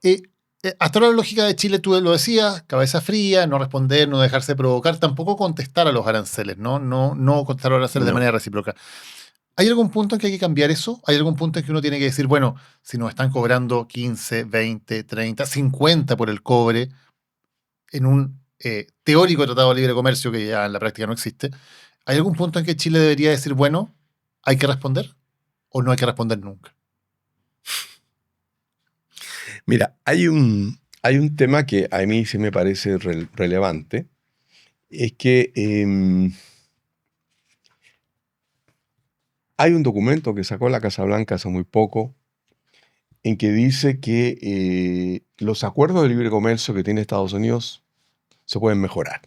hasta ahora la lógica de Chile, tú lo decías, cabeza fría, no responder, no dejarse provocar, tampoco contestar a los aranceles, ¿no? No contestar a los aranceles de manera recíproca. ¿Hay algún punto en que hay que cambiar eso? ¿Hay algún punto en que uno tiene que decir, bueno, si nos están cobrando 15, 20, 30, 50 por el cobre en un teórico tratado de libre comercio que ya en la práctica no existe, ¿hay algún punto en que Chile debería decir, bueno, hay que responder o no hay que responder nunca? Mira, hay un tema que a mí sí me parece relevante, es que hay un documento que sacó la Casa Blanca hace muy poco en que dice que los acuerdos de libre comercio que tiene Estados Unidos se pueden mejorar.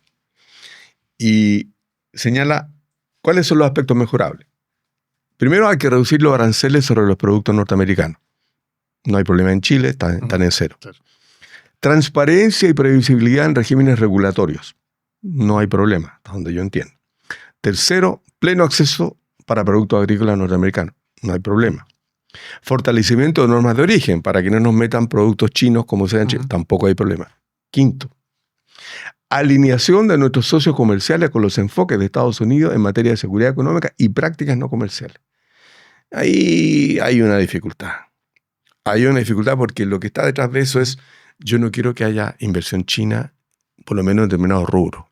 Y señala cuáles son los aspectos mejorables. Primero, hay que reducir los aranceles sobre los productos norteamericanos. No hay problema en Chile, están en cero. Claro. Transparencia y previsibilidad en regímenes regulatorios. No hay problema, hasta donde yo entiendo. Tercero, pleno acceso para productos agrícolas norteamericanos. No hay problema. Fortalecimiento de normas de origen para que no nos metan productos chinos como sean chinos. Tampoco hay problema. Quinto, alineación de nuestros socios comerciales con los enfoques de Estados Unidos en materia de seguridad económica y prácticas no comerciales. Ahí hay una dificultad. Hay una dificultad porque lo que está detrás de eso es, yo no quiero que haya inversión china, por lo menos en determinados rubros.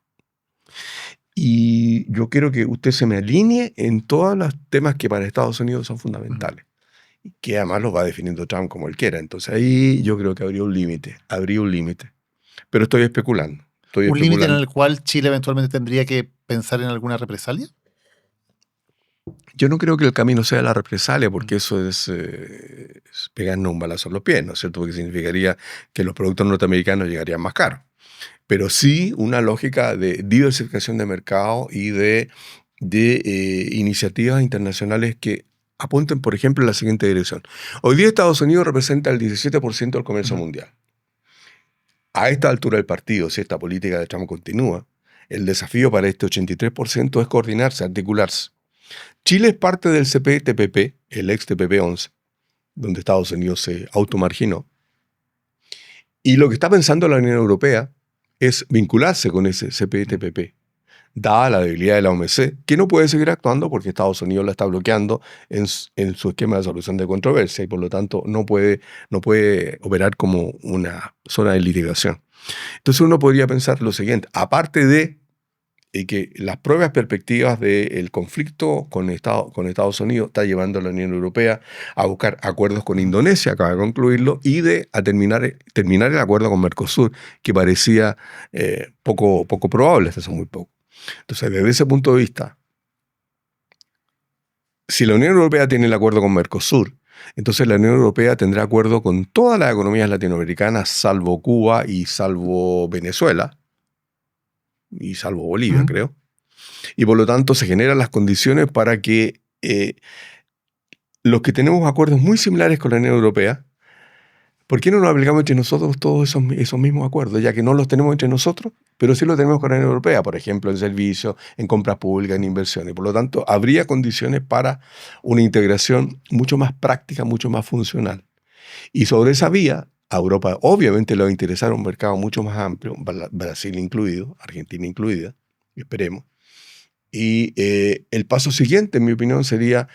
Y yo quiero que usted se me alinee en todos los temas que para Estados Unidos son fundamentales. Que además los va definiendo Trump como él quiera. Entonces ahí yo creo que habría un límite. Pero estoy especulando. ¿Un límite en el cual Chile eventualmente tendría que pensar en alguna represalia? Yo no creo que el camino sea la represalia, porque eso es pegarnos un balazo en los pies, ¿no es cierto? Porque significaría que los productos norteamericanos llegarían más caros. Pero sí una lógica de diversificación de mercado y de iniciativas internacionales que apunten, por ejemplo, en la siguiente dirección. Hoy día Estados Unidos representa el 17% del comercio mundial. A esta altura del partido, si esta política de Trump continúa, el desafío para este 83% es coordinarse, articularse. Chile es parte del CPTPP, el ex TPP-11, donde Estados Unidos se automarginó. Y lo que está pensando la Unión Europea es vincularse con ese CPTPP, dada la debilidad de la OMC, que no puede seguir actuando porque Estados Unidos la está bloqueando en su esquema de solución de controversia y por lo tanto no puede operar como una zona de litigación. Entonces uno podría pensar lo siguiente, aparte de que las propias perspectivas del conflicto con Estados Unidos está llevando a la Unión Europea a buscar acuerdos con Indonesia, acaba de concluirlo, y a terminar el acuerdo con Mercosur, que parecía poco probable hasta hace muy poco. Entonces, desde ese punto de vista, si la Unión Europea tiene el acuerdo con Mercosur, entonces la Unión Europea tendrá acuerdo con todas las economías latinoamericanas, salvo Cuba y salvo Venezuela, y salvo Bolivia, creo. Y por lo tanto se generan las condiciones para que los que tenemos acuerdos muy similares con la Unión Europea, ¿por qué no nos aplicamos entre nosotros todos esos mismos acuerdos? Ya que no los tenemos entre nosotros, pero sí los tenemos con la Unión Europea, por ejemplo, en servicios, en compras públicas, en inversiones. Por lo tanto, habría condiciones para una integración mucho más práctica, mucho más funcional. Y sobre esa vía, a Europa obviamente le va a interesar un mercado mucho más amplio, Brasil incluido, Argentina incluida, esperemos. Y el paso siguiente, en mi opinión, sería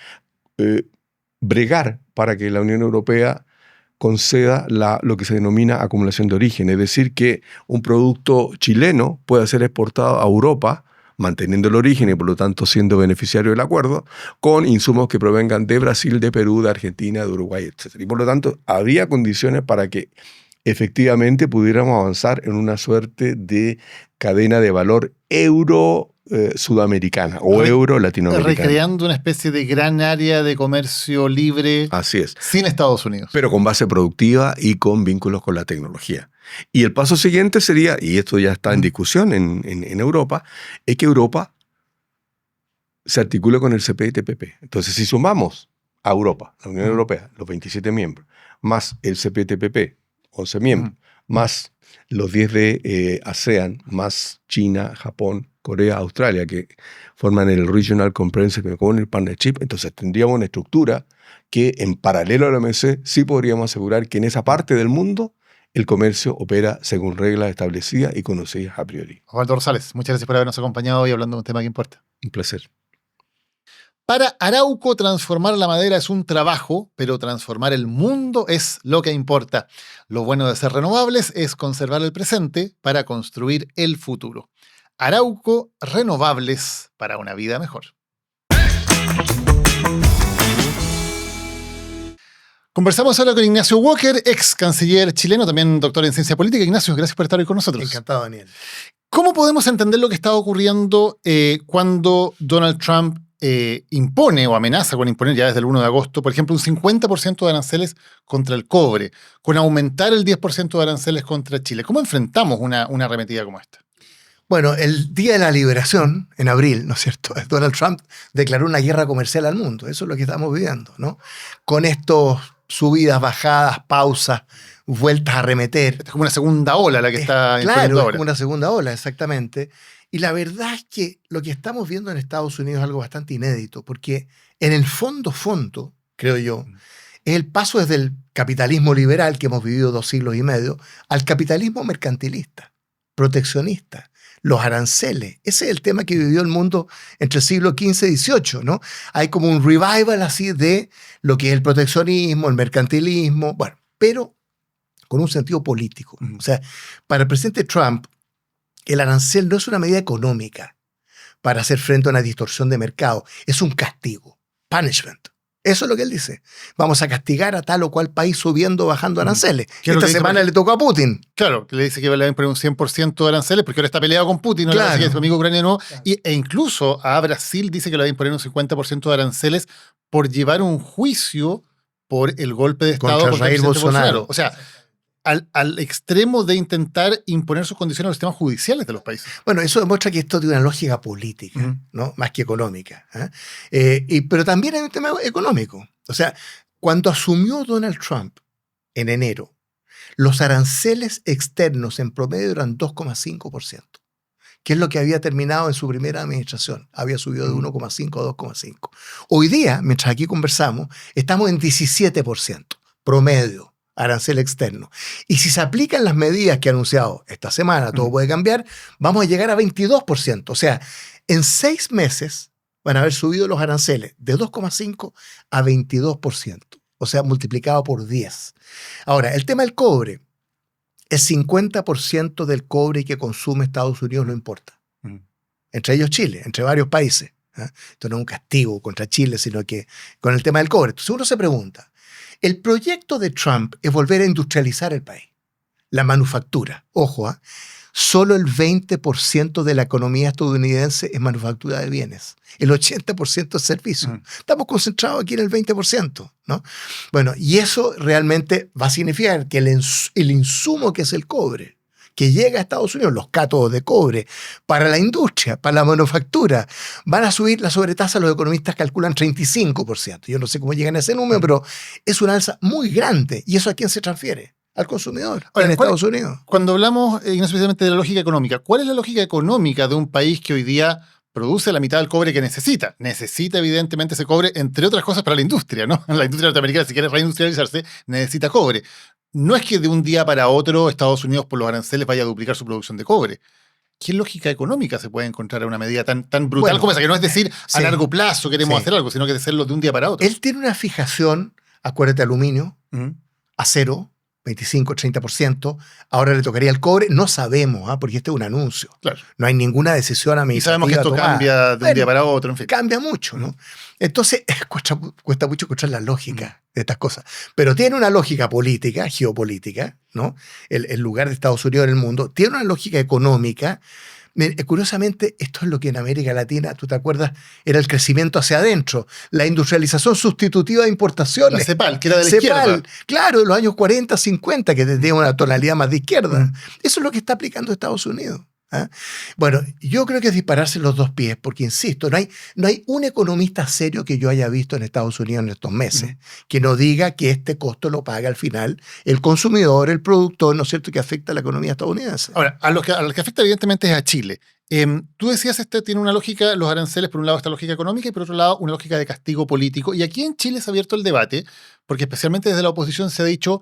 bregar para que la Unión Europea conceda lo que se denomina acumulación de origen, es decir, que un producto chileno pueda ser exportado a Europa, manteniendo el origen y por lo tanto siendo beneficiario del acuerdo, con insumos que provengan de Brasil, de Perú, de Argentina, de Uruguay, etc. Y por lo tanto, habría condiciones para que efectivamente pudiéramos avanzar en una suerte de cadena de valor euro-sudamericana o euro-latinoamericana. Recreando una especie de gran área de comercio libre. Así es. Sin Estados Unidos. Pero con base productiva y con vínculos con la tecnología. Y el paso siguiente sería, y esto ya está en discusión en Europa, es que Europa se articule con el CPTPP. Entonces, si sumamos a Europa, la Unión Europea, los 27 miembros, más el CPTPP, 11 miembros, más los 10 de ASEAN, más China, Japón, Corea, Australia, que forman el Regional Comprehensive Economic Partnership, entonces tendríamos una estructura que en paralelo a la OMC sí podríamos asegurar que en esa parte del mundo el comercio opera según reglas establecidas y conocidas a priori. Osvaldo Rosales, muchas gracias por habernos acompañado hoy hablando de un tema que importa. Un placer. Para Arauco, transformar la madera es un trabajo, pero transformar el mundo es lo que importa. Lo bueno de ser renovables es conservar el presente para construir el futuro. Arauco, renovables para una vida mejor. Conversamos ahora con Ignacio Walker, ex canciller chileno, también doctor en ciencia política. Ignacio, gracias por estar hoy con nosotros. Encantado, Daniel. ¿Cómo podemos entender lo que está ocurriendo cuando Donald Trump impone o amenaza con imponer ya desde el 1 de agosto, por ejemplo, un 50% de aranceles contra el cobre, con aumentar el 10% de aranceles contra Chile? ¿Cómo enfrentamos una arremetida como esta? Bueno, el día de la liberación, en abril, ¿no es cierto?, Donald Trump declaró una guerra comercial al mundo. Eso es lo que estamos viviendo, ¿no? Con estos subidas, bajadas, pausas, vueltas a arremeter. Es como una segunda ola la que está imponiendo claro, ahora. es como una segunda ola, exactamente. Y la verdad es que lo que estamos viendo en Estados Unidos es algo bastante inédito, porque en el fondo, creo yo, es el paso desde el capitalismo liberal, que hemos vivido 2 siglos y medio, al capitalismo mercantilista, proteccionista. Los aranceles, ese es el tema que vivió el mundo entre el siglo XV y XVIII, ¿no? Hay como un revival así de lo que es el proteccionismo, el mercantilismo, bueno, pero con un sentido político. O sea, para el presidente Trump, el arancel no es una medida económica para hacer frente a una distorsión de mercado, es un castigo, punishment. Eso es lo que él dice. Vamos a castigar a tal o cual país subiendo o bajando aranceles. Esta semana le tocó a Putin. Claro, que le dice que le va a imponer un 100% de aranceles porque ahora está peleado con Putin, no claro. le dice que su amigo ucraniano. Claro. E incluso a Brasil dice que le va a imponer un 50% de aranceles por llevar un juicio por el golpe de Estado contra Jair Bolsonaro. O sea, al extremo de intentar imponer sus condiciones a los sistemas judiciales de los países. Bueno, eso demuestra que esto tiene una lógica política, ¿no? Más que económica. Pero también hay un tema económico. O sea, cuando asumió Donald Trump en enero, los aranceles externos en promedio eran 2,5%, que es lo que había terminado en su primera administración. Había subido de 1,5 a 2,5. Hoy día, mientras aquí conversamos, estamos en 17% promedio. Arancel externo. Y si se aplican las medidas que ha anunciado esta semana, todo puede cambiar, vamos a llegar a 22%. O sea, en 6 meses van a haber subido los aranceles de 2,5 a 22%. O sea, multiplicado por 10. Ahora, el tema del cobre. El 50% del cobre que consume Estados Unidos lo importa. Entre ellos Chile, entre varios países. Esto no es un castigo contra Chile, sino que con el tema del cobre. Entonces uno se pregunta, el proyecto de Trump es volver a industrializar el país, la manufactura. Ojo, solo el 20% de la economía estadounidense es manufactura de bienes. El 80% es servicio. Estamos concentrados aquí en el 20%, ¿no? Bueno, y eso realmente va a significar que el insumo que es el cobre, que llega a Estados Unidos, los cátodos de cobre, para la industria, para la manufactura, van a subir la sobretasa, los economistas calculan 35%. Yo no sé cómo llegan a ese número, pero es una alza muy grande. ¿Y eso a quién se transfiere? Al consumidor, en Estados Unidos. Cuando hablamos, especialmente de la lógica económica, ¿cuál es la lógica económica de un país que hoy día produce la mitad del cobre que necesita? Necesita evidentemente ese cobre, entre otras cosas, para la industria, ¿no? La industria norteamericana, si quiere reindustrializarse, necesita cobre. No es que de un día para otro Estados Unidos por los aranceles vaya a duplicar su producción de cobre. ¿Qué lógica económica se puede encontrar en una medida tan brutal como esa? Que no es decir a largo plazo queremos hacer algo, sino que es hacerlo de un día para otro. Él tiene una fijación, acuérdate, aluminio, acero, 25, 30%. Ahora le tocaría el cobre. No sabemos, porque este es un anuncio. Claro. No hay ninguna decisión Y administrativa sabemos que esto tomada. cambia de un día para otro, en fin. Cambia mucho, ¿no? Entonces, cuesta mucho encontrar la lógica de estas cosas. Pero tiene una lógica política, geopolítica, ¿no? El lugar de Estados Unidos en el mundo. Tiene una lógica económica. Curiosamente, esto es lo que en América Latina, tú te acuerdas, era el crecimiento hacia adentro, la industrialización sustitutiva de importaciones. La CEPAL, que era de la izquierda. Claro, de los años 40, 50, que tenía una tonalidad más de izquierda. Eso es lo que está aplicando Estados Unidos. Bueno, yo creo que es dispararse los dos pies, porque insisto, no hay un economista serio que yo haya visto en Estados Unidos en estos meses que no diga que este costo lo paga al final el consumidor, el productor, ¿no es cierto?, que afecta a la economía estadounidense. Ahora, a lo que afecta evidentemente es a Chile. Tú decías, tiene una lógica, los aranceles, por un lado esta lógica económica y por otro lado una lógica de castigo político. Y aquí en Chile se ha abierto el debate, porque especialmente desde la oposición se ha dicho,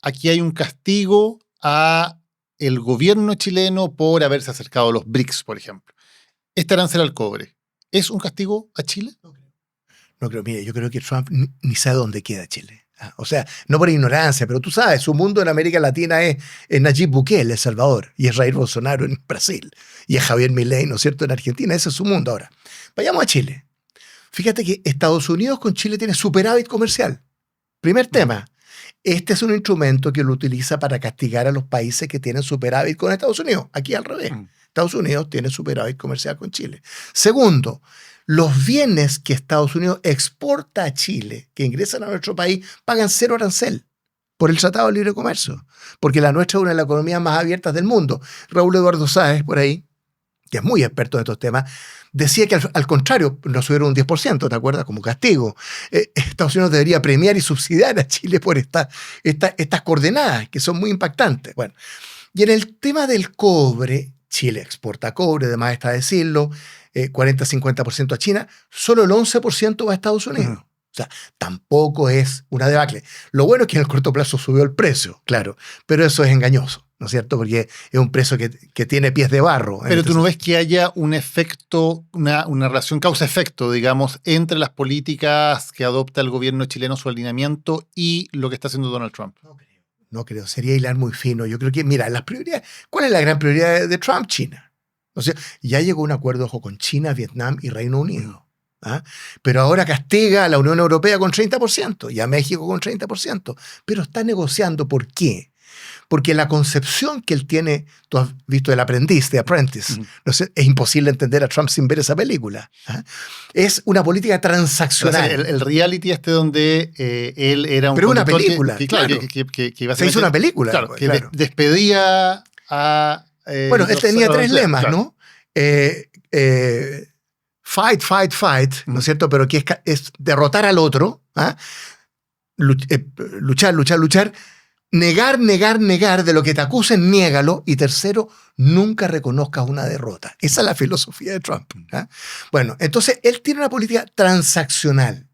aquí hay un castigo a el gobierno chileno por haberse acercado a los BRICS, por ejemplo. Este arancel al cobre, ¿es un castigo a Chile? No creo, mire, yo creo que Trump ni sabe dónde queda Chile. O sea, no por ignorancia, pero tú sabes, su mundo en América Latina es Nayib Bukele, El Salvador, y es Jair Bolsonaro en Brasil, y es Javier Milei, ¿no es cierto?, en Argentina. Ese es su mundo ahora. Vayamos a Chile. Fíjate que Estados Unidos con Chile tiene superávit comercial. Primer tema. Este es un instrumento que lo utiliza para castigar a los países que tienen superávit con Estados Unidos. Aquí al revés. Estados Unidos tiene superávit comercial con Chile. Segundo, los bienes que Estados Unidos exporta a Chile, que ingresan a nuestro país, pagan 0 arancel por el Tratado de Libre Comercio, porque la nuestra es una de las economías más abiertas del mundo. Raúl Eduardo Sáez, por ahí, que es muy experto en estos temas, decía que al contrario, nos subieron un 10%, ¿te acuerdas? Como castigo. Estados Unidos debería premiar y subsidiar a Chile por estas coordenadas, que son muy impactantes. Bueno, y en el tema del cobre, Chile exporta cobre, además está decirlo, 40-50% a China, solo el 11% va a Estados Unidos. O sea, tampoco es una debacle. Lo bueno es que en el corto plazo subió el precio, claro, pero eso es engañoso, ¿no es cierto? Porque es un precio que tiene pies de barro. Pero tú no ves que haya un efecto, una relación causa-efecto, digamos, entre las políticas que adopta el gobierno chileno, su alineamiento, y lo que está haciendo Donald Trump. No creo. Sería hilar muy fino. Yo creo que, mira, las prioridades. ¿Cuál es la gran prioridad de Trump? China. O sea, ya llegó a un acuerdo con China, Vietnam y Reino Unido. Pero ahora castiga a la Unión Europea con 30% y a México con 30%. Pero está negociando. ¿Por qué? Porque la concepción que él tiene, tú has visto El Aprendiz, The Apprentice, no sé, es imposible entender a Trump sin ver esa película. Es una política transaccional. El reality donde él era un... Pero una película, que se hizo una película. Claro, que despedía a... bueno, él tenía 3 lemas, claro, ¿no? Fight, fight, fight, ¿no es cierto? Pero que es derrotar al otro, luchar, luchar, luchar, negar, negar, negar, de lo que te acusen, niégalo, y tercero, nunca reconozcas una derrota. Esa es la filosofía de Trump. Bueno, entonces él tiene una política transaccional.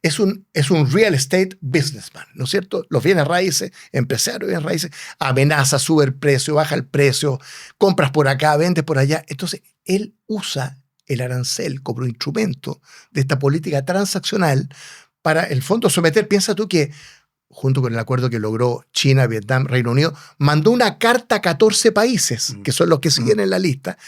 Es un real estate businessman, ¿no es cierto? Los bienes raíces, empresario de bienes raíces, amenaza, sube el precio, baja el precio, compras por acá, vendes por allá. Entonces él usa el arancel como instrumento de esta política transaccional para, el fondo, someter. Piensa tú que, junto con el acuerdo que logró China, Vietnam, Reino Unido, mandó una carta a 14 países, que son los que siguen en la lista.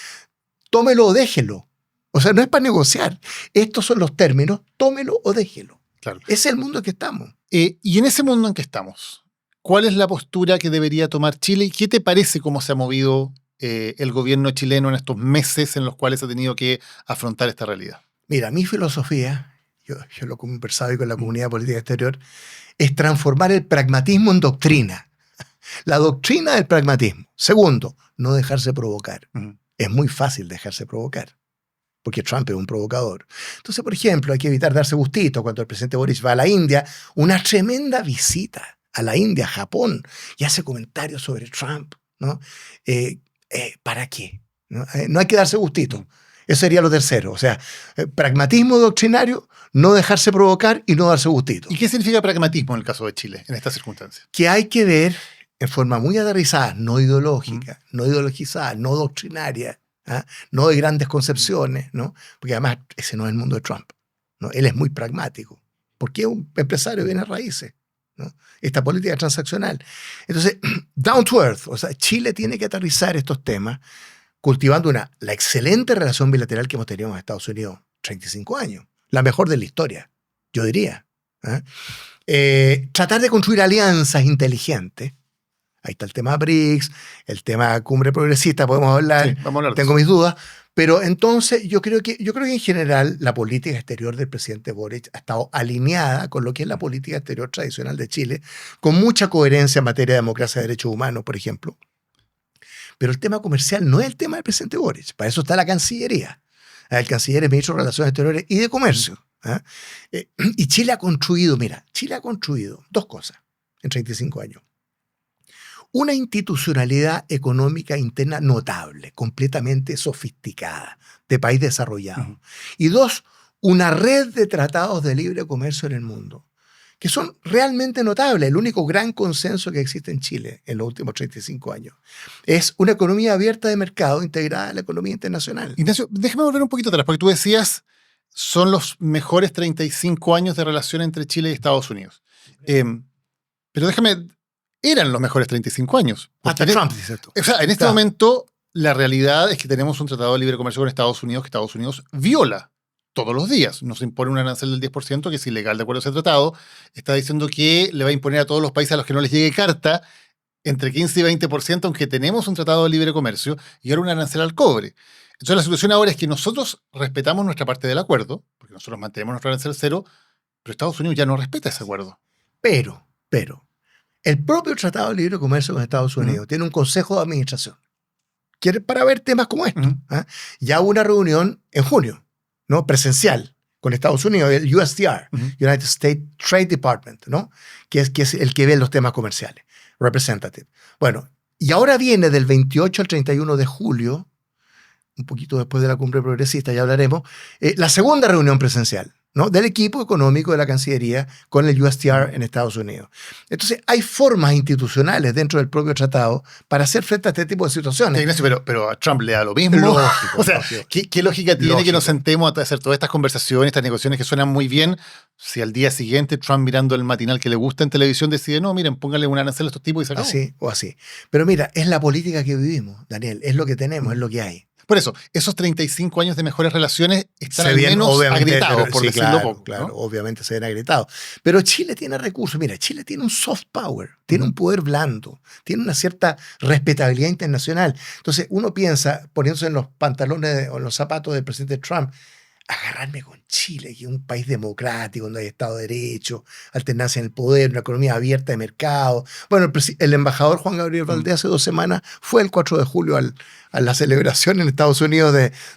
Tómelo o déjelo. O sea, no es para negociar. Estos son los términos, tómelo o déjelo. Claro. Ese es el mundo en que estamos. Y en ese mundo en que estamos, ¿cuál es la postura que debería tomar Chile? ¿Y qué te parece cómo se ha movido el gobierno chileno en estos meses en los cuales ha tenido que afrontar esta realidad? Mira, mi filosofía, yo lo he conversado con la comunidad política exterior, es transformar el pragmatismo en doctrina. La doctrina del pragmatismo. Segundo, no dejarse provocar. Es muy fácil dejarse provocar, porque Trump es un provocador. Entonces, por ejemplo, hay que evitar darse gustito cuando el presidente Boris va a la India, una tremenda visita a la India, a Japón, y hace comentarios sobre Trump, ¿no? ¿Para qué? No hay que darse gustito. Eso sería lo tercero. O sea, pragmatismo doctrinario, no dejarse provocar y no darse gustito. ¿Y qué significa pragmatismo en el caso de Chile, en estas circunstancias? Que hay que ver en forma muy aterrizada, no ideológica, no ideologizada, no doctrinaria, no de grandes concepciones, ¿no? Porque además ese no es el mundo de Trump, ¿no? Él es muy pragmático, porque es un empresario de bienes raíces, ¿no? Esta política transaccional. Entonces, down to earth, o sea, Chile tiene que aterrizar estos temas cultivando la excelente relación bilateral que hemos tenido con Estados Unidos 35 años, la mejor de la historia, yo diría. Tratar de construir alianzas inteligentes. Ahí está el tema BRICS, el tema Cumbre Progresista, podemos hablar, Sí, vamos a hablar de tengo eso. mis dudas, pero entonces yo creo que en general la política exterior del presidente Boric ha estado alineada con lo que es la política exterior tradicional de Chile, con mucha coherencia en materia de democracia y derechos humanos, por ejemplo. Pero el tema comercial no es el tema del presidente Boric, para eso está la Cancillería. El canciller es ministro de Relaciones Exteriores y de Comercio. Y Chile ha construido dos cosas en 35 años. Una institucionalidad económica interna notable, completamente sofisticada, de país desarrollado. Y dos, una red de tratados de libre comercio en el mundo, que son realmente notables. El único gran consenso que existe en Chile en los últimos 35 años es una economía abierta de mercado integrada a la economía internacional. Ignacio, déjame volver un poquito atrás, porque tú decías, son los mejores 35 años de relación entre Chile y Estados Unidos. Pero eran los mejores 35 años. Hasta Trump, dices tú. O sea, en este Claro. momento, la realidad es que tenemos un tratado de libre comercio con Estados Unidos que Estados Unidos viola todos los días. Nos impone un arancel del 10%, que es ilegal de acuerdo a ese tratado. Está diciendo que le va a imponer a todos los países a los que no les llegue carta entre 15 y 20%, aunque tenemos un tratado de libre comercio, y ahora un arancel al cobre. Entonces la situación ahora es que nosotros respetamos nuestra parte del acuerdo, porque nosotros mantenemos nuestro arancel cero, pero Estados Unidos ya no respeta ese acuerdo. Pero, el propio Tratado de Libre Comercio con Estados Unidos tiene un consejo de administración para ver temas como estos. Ya hubo una reunión en junio, ¿no? Presencial, con Estados Unidos, el USTR, United States Trade Department, ¿no? que es el que ve los temas comerciales, representative. Bueno, y ahora viene del 28 al 31 de julio, un poquito después de la Cumbre Progresista, ya hablaremos, la segunda reunión presencial, ¿no? Del equipo económico de la Cancillería con el USTR en Estados Unidos. Entonces, hay formas institucionales dentro del propio tratado para hacer frente a este tipo de situaciones. Ignacio, pero a Trump le da lo mismo. Lógico, O sea, lógico. ¿qué lógica tiene Lógico. que nos sentemos a hacer todas estas conversaciones, estas negociaciones que suenan muy bien, si al día siguiente Trump, mirando el matinal que le gusta en televisión, decide, no, miren, pónganle un arancel a estos tipos y se acabó? Así o así. Pero mira, es la política que vivimos, Daniel. Es lo que tenemos, es lo que hay. Por eso, esos 35 años de mejores relaciones están Se al vienen, menos obviamente, agrietados, por sí, decirlo claro, poco. claro, ¿no? obviamente se ven agrietados. Pero Chile tiene recursos. Mira, Chile tiene un soft power, tiene un poder blando, tiene una cierta respetabilidad internacional. Entonces, uno piensa, poniéndose en los pantalones o en los zapatos del presidente Trump, agarrarme con Chile, que es un país democrático, donde hay Estado de Derecho, alternancia en el poder, una economía abierta de mercado. Bueno, el embajador Juan Gabriel Valdés hace 2 semanas fue el 4 de julio a la celebración en Estados Unidos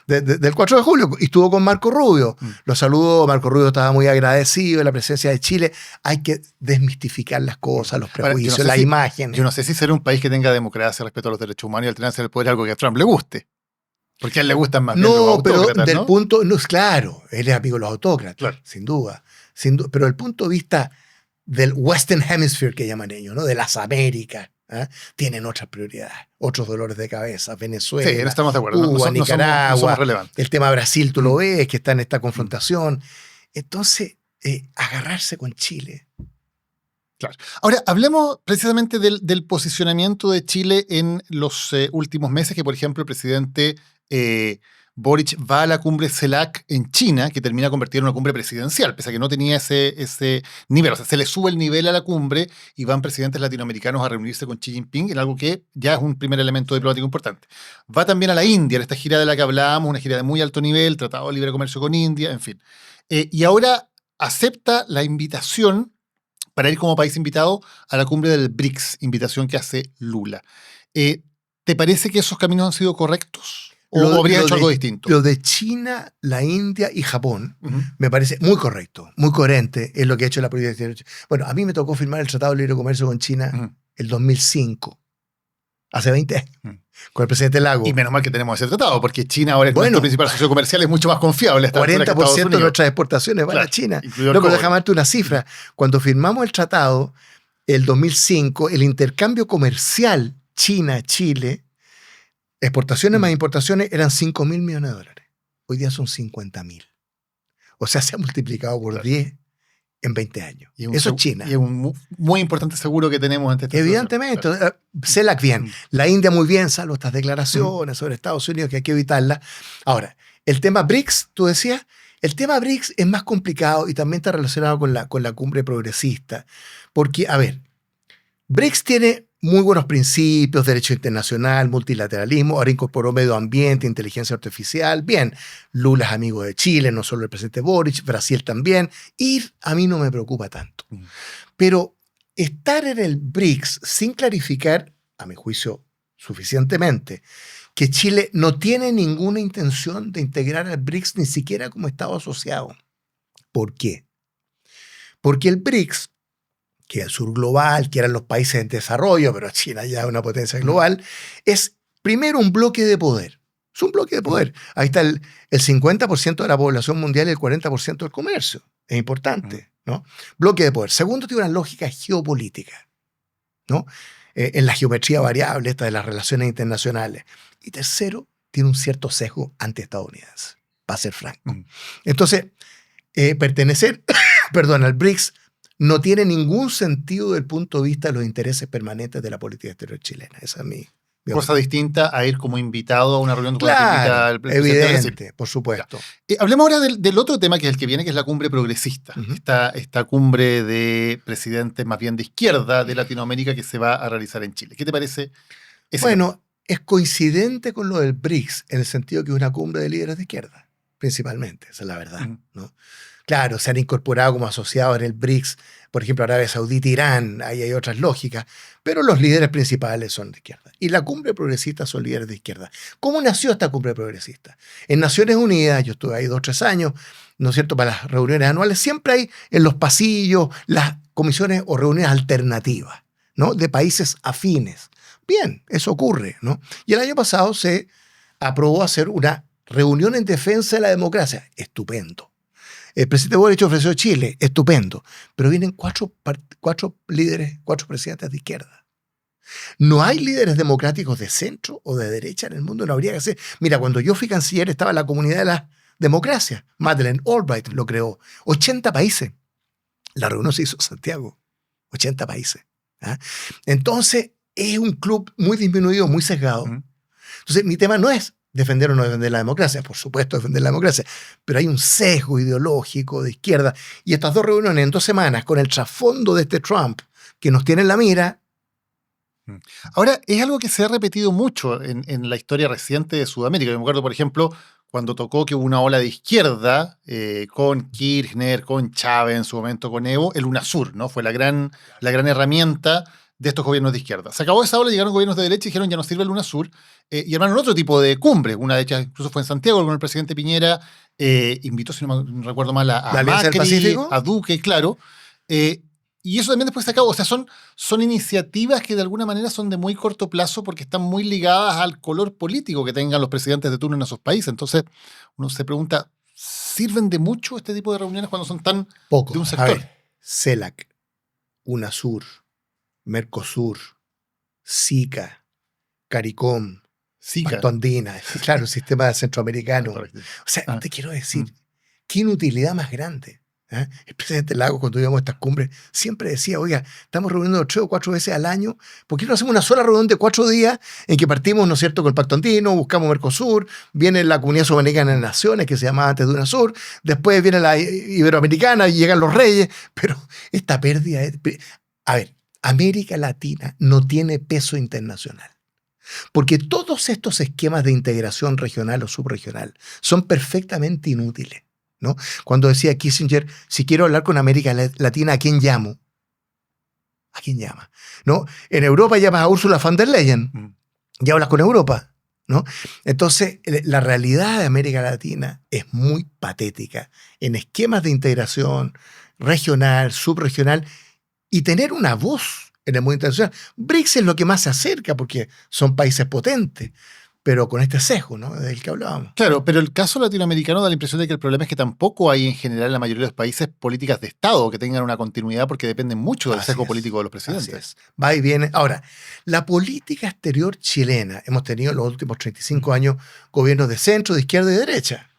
del 4 de julio y estuvo con Marco Rubio. Lo saludó, Marco Rubio estaba muy agradecido de la presencia de Chile. Hay que desmistificar las cosas, los Ahora, prejuicios, la imagen. Yo no sé si ser un país que tenga democracia, respeto a los derechos humanos y alternancia del poder es algo que a Trump le guste. Porque a él le gustan más bien los No, pero autócratas, del ¿no? punto, no, claro, él es amigo de los autócratas, Claro. sin duda. Pero el punto de vista del Western Hemisphere, que llaman ellos, ¿no? De las Américas, tienen otras prioridades, otros dolores de cabeza. Venezuela, Sí, no estamos de acuerdo. Cuba, no Nicaragua, somos relevantes. el tema Brasil, tú lo ves, que está en esta confrontación. Entonces, agarrarse con Chile. Claro. Ahora, hablemos precisamente del posicionamiento de Chile en los últimos meses, que por ejemplo el presidente Boric va a la cumbre CELAC en China, que termina convertida en una cumbre presidencial, pese a que no tenía ese nivel. O sea, se le sube el nivel a la cumbre y van presidentes latinoamericanos a reunirse con Xi Jinping, en algo que ya es un primer elemento diplomático importante. Va también a la India, en esta gira de la que hablábamos, una gira de muy alto nivel, tratado de libre comercio con India, en fin. Y ahora acepta la invitación para ir como país invitado a la cumbre del BRICS, invitación que hace Lula. ¿Te parece que esos caminos han sido correctos? ¿O habría hecho algo distinto? Lo de China, la India y Japón me parece muy correcto, muy coherente en lo que ha hecho la política exterior. Bueno, a mí me tocó firmar el Tratado de Libre Comercio con China el 2005, hace 20 años, con el presidente Lago. Y menos mal que tenemos ese tratado, porque China ahora es nuestro principal socio comercial, es mucho más confiable. A esta 40% de nuestras exportaciones van a China. No, pero déjame darte una cifra. Cuando firmamos el tratado, el 2005, el intercambio comercial China-Chile, exportaciones más importaciones, eran $5.000 millones. Hoy día son $50.000. O sea, se ha multiplicado por 10 en 20 años. Y Eso es China. Y es un muy importante seguro que tenemos ante esta Evidentemente. situación. CELAC bien. La India muy bien, salvo estas declaraciones sobre Estados Unidos que hay que evitarlas. Ahora, el tema BRICS, tú decías, el tema BRICS es más complicado y también está relacionado con la cumbre progresista. Porque, a ver, BRICS tiene muy buenos principios, derecho internacional, multilateralismo, ahora incorporó medio ambiente, inteligencia artificial, bien. Lula es amigo de Chile, no solo el presidente Boric, Brasil también. Ir a mí no me preocupa tanto. Pero estar en el BRICS sin clarificar, a mi juicio, suficientemente, que Chile no tiene ninguna intención de integrar al BRICS ni siquiera como Estado asociado. ¿Por qué? Porque el BRICS, que el sur global, que eran los países en desarrollo, pero China ya es una potencia global, es primero un bloque de poder. Es un bloque de poder. Ahí está el 50% de la población mundial y el 40% del comercio. Es importante, ¿no? Bloque de poder. Segundo, tiene una lógica geopolítica, ¿no? En la geometría variable, esta de las relaciones internacionales. Y tercero, tiene un cierto sesgo antiestadounidense, para ser franco. Entonces, pertenecer al BRICS no tiene ningún sentido desde el punto de vista de los intereses permanentes de la política exterior chilena. Esa es mi cosa distinta a ir como invitado a una reunión con claro, el presidente de Brasil. Evidente, por supuesto. Hablemos ahora del otro tema que es el que viene, que es la cumbre progresista. Esta cumbre de presidentes más bien de izquierda de Latinoamérica que se va a realizar en Chile. ¿Qué te parece ese Bueno, es coincidente con lo del BRICS en el sentido que es una cumbre de líderes de izquierda, principalmente, esa es la verdad, ¿no? Claro, se han incorporado como asociados en el BRICS, por ejemplo, Arabia Saudita, Irán, ahí hay otras lógicas, pero los líderes principales son de izquierda. Y la cumbre progresista son líderes de izquierda. ¿Cómo nació esta cumbre progresista? En Naciones Unidas, yo estuve ahí 2 o 3 años, ¿no es cierto?, para las reuniones anuales, siempre hay en los pasillos las comisiones o reuniones alternativas, ¿no?, de países afines. Bien, eso ocurre, ¿no? Y el año pasado se aprobó hacer una reunión en defensa de la democracia. Estupendo. El presidente Boric ofreció Chile, estupendo, pero vienen 4 líderes, 4 presidentes de izquierda. No hay líderes democráticos de centro o de derecha en el mundo, no habría que hacer. Mira, cuando yo fui canciller estaba la Comunidad de la Democracia, Madeleine Albright lo creó, 80 países. La reunión se hizo en Santiago, 80 países. ¿Ah? Entonces, es un club muy disminuido, muy sesgado. Entonces, mi tema no es defender o no defender la democracia, por supuesto defender la democracia, pero hay un sesgo ideológico de izquierda. Y estas 2 reuniones en 2 semanas, con el trasfondo de este Trump que nos tiene en la mira. Ahora, es algo que se ha repetido mucho en la historia reciente de Sudamérica. Yo me acuerdo, por ejemplo, cuando tocó que hubo una ola de izquierda con Kirchner, con Chávez, en su momento con Evo, el UNASUR, ¿no? Fue la gran herramienta de estos gobiernos de izquierda. Se acabó esa ola, llegaron gobiernos de derecha y dijeron ya no sirve el UNASUR, y armaron otro tipo de cumbres. Una de ellas incluso fue en Santiago con el presidente Piñera, invitó, si no me recuerdo mal, a Macri, a Duque, claro. Y eso también después se acabó. O sea, son iniciativas que de alguna manera son de muy corto plazo porque están muy ligadas al color político que tengan los presidentes de turno en esos países. Entonces, uno se pregunta, ¿sirven de mucho este tipo de reuniones cuando son tan poco de un sector? A ver, CELAC, UNASUR, Mercosur, SICA, CARICOM, Pacto Andina, claro, el sistema centroamericano. O sea, te quiero decir, qué inutilidad más grande. ¿Eh? El presidente Lagos, cuando íbamos a estas cumbres, siempre decía, oiga, estamos reuniendo 3 o 4 veces al año, ¿por qué no hacemos una sola reunión de 4 días en que partimos, ¿no es cierto?, con el Pacto Andino, buscamos Mercosur, viene la Comunidad Sudamericana de Naciones, que se llamaba antes de UNASUR, después viene la Iberoamericana y llegan los reyes, pero esta pérdida es... A ver, América Latina no tiene peso internacional, porque todos estos esquemas de integración regional o subregional son perfectamente inútiles, ¿no? Cuando decía Kissinger, si quiero hablar con América Latina, ¿a quién llamo? ¿A quién llama? ¿No? En Europa llamas a Ursula von der Leyen, ya hablas con Europa, ¿no? Entonces, la realidad de América Latina es muy patética en esquemas de integración regional, subregional, y tener una voz en el mundo internacional. BRICS es lo que más se acerca porque son países potentes, pero con este sesgo, ¿no?, del que hablábamos. Claro, pero el caso latinoamericano da la impresión de que el problema es que tampoco hay en general en la mayoría de los países políticas de Estado que tengan una continuidad porque dependen mucho del sesgo político de los presidentes. Así es. Va y viene. Ahora, la política exterior chilena, hemos tenido en los últimos 35 años gobiernos de centro, de izquierda y de derecha.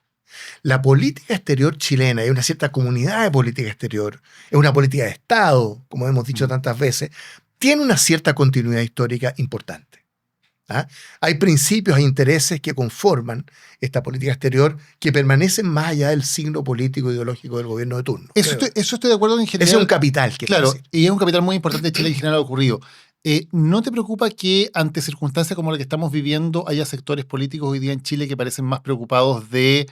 La política exterior chilena, hay una cierta comunidad de política exterior, es una política de Estado, como hemos dicho tantas veces, tiene una cierta continuidad histórica importante. ¿Ah? Hay principios e intereses que conforman esta política exterior que permanecen más allá del signo político ideológico del gobierno de turno. Eso estoy de acuerdo en general. Ese es un capital. Claro, y es un capital muy importante de Chile en general ha ocurrido. ¿No te preocupa que ante circunstancias como la que estamos viviendo haya sectores políticos hoy día en Chile que parecen más preocupados de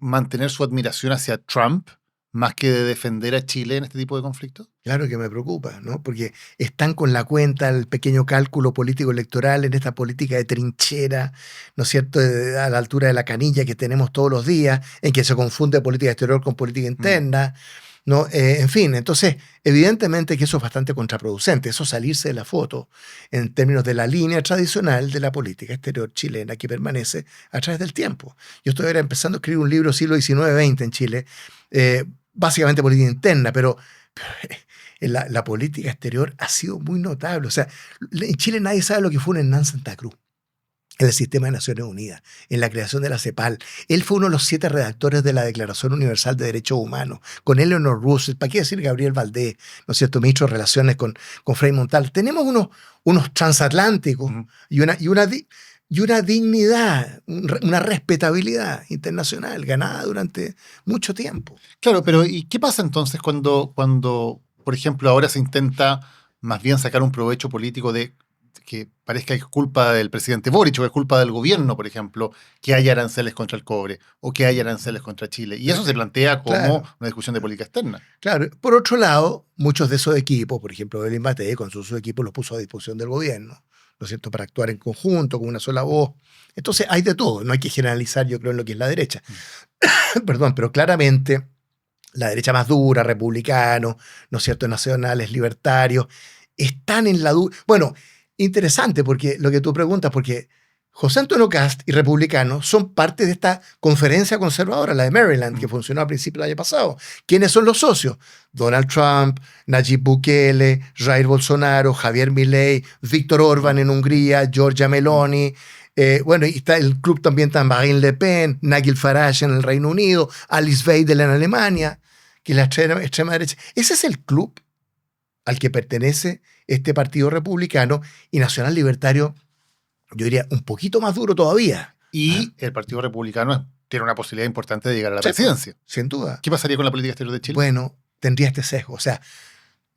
mantener su admiración hacia Trump más que de defender a Chile en este tipo de conflictos? Claro que me preocupa, ¿no? Porque están con la cuenta, el pequeño cálculo político-electoral en esta política de trinchera, ¿no es cierto?, a la altura de la canilla que tenemos todos los días, en que se confunde política exterior con política interna, ¿no? En fin, entonces, evidentemente que eso es bastante contraproducente, eso salirse de la foto en términos de la línea tradicional de la política exterior chilena que permanece a través del tiempo. Yo estoy ahora empezando a escribir un libro siglo XIX-XX en Chile, básicamente política interna, pero la política exterior ha sido muy notable. O sea, en Chile nadie sabe lo que fue un Hernán Santa Cruz en el sistema de Naciones Unidas, en la creación de la CEPAL. Él fue uno de los 7 redactores de la Declaración Universal de Derechos Humanos, con Eleanor Roosevelt, ¿para qué decir Gabriel Valdés, ¿no es cierto?, ministro de Relaciones con Frei Montalva. Tenemos unos transatlánticos y una dignidad, una respetabilidad internacional ganada durante mucho tiempo. Claro, pero ¿y qué pasa entonces cuando, por ejemplo, ahora se intenta más bien sacar un provecho político de que parezca que es culpa del presidente Boric o que es culpa del gobierno, por ejemplo, que haya aranceles contra el cobre o que haya aranceles contra Chile? Y eso se plantea como una discusión de política externa. Claro. Por otro lado, muchos de esos equipos, por ejemplo, Belín Matei con sus equipos los puso a disposición del gobierno, ¿no es cierto?, para actuar en conjunto, con una sola voz. Entonces hay de todo, no hay que generalizar, yo creo, en lo que es la derecha. Perdón, pero claramente la derecha más dura, republicanos, ¿no es cierto?, nacionales, libertarios, están en la duda. Bueno, interesante porque lo que tú preguntas, porque José Antonio Kast y republicanos son parte de esta conferencia conservadora, la de Maryland, que funcionó a principios del año pasado. ¿Quiénes son los socios? Donald Trump, Nayib Bukele, Jair Bolsonaro, Javier Milei, Víctor Orbán en Hungría, Giorgia Meloni. Bueno, y está el club también está Marine Le Pen, Nigel Farage en el Reino Unido, Alice Weidel en Alemania, que es la extrema derecha. Ese es el club al que pertenece este partido republicano y nacional libertario, yo diría, un poquito más duro todavía. Y el Partido Republicano tiene una posibilidad importante de llegar a la presidencia. Sin duda. ¿Qué pasaría con la política exterior de Chile? Bueno, tendría este sesgo. O sea,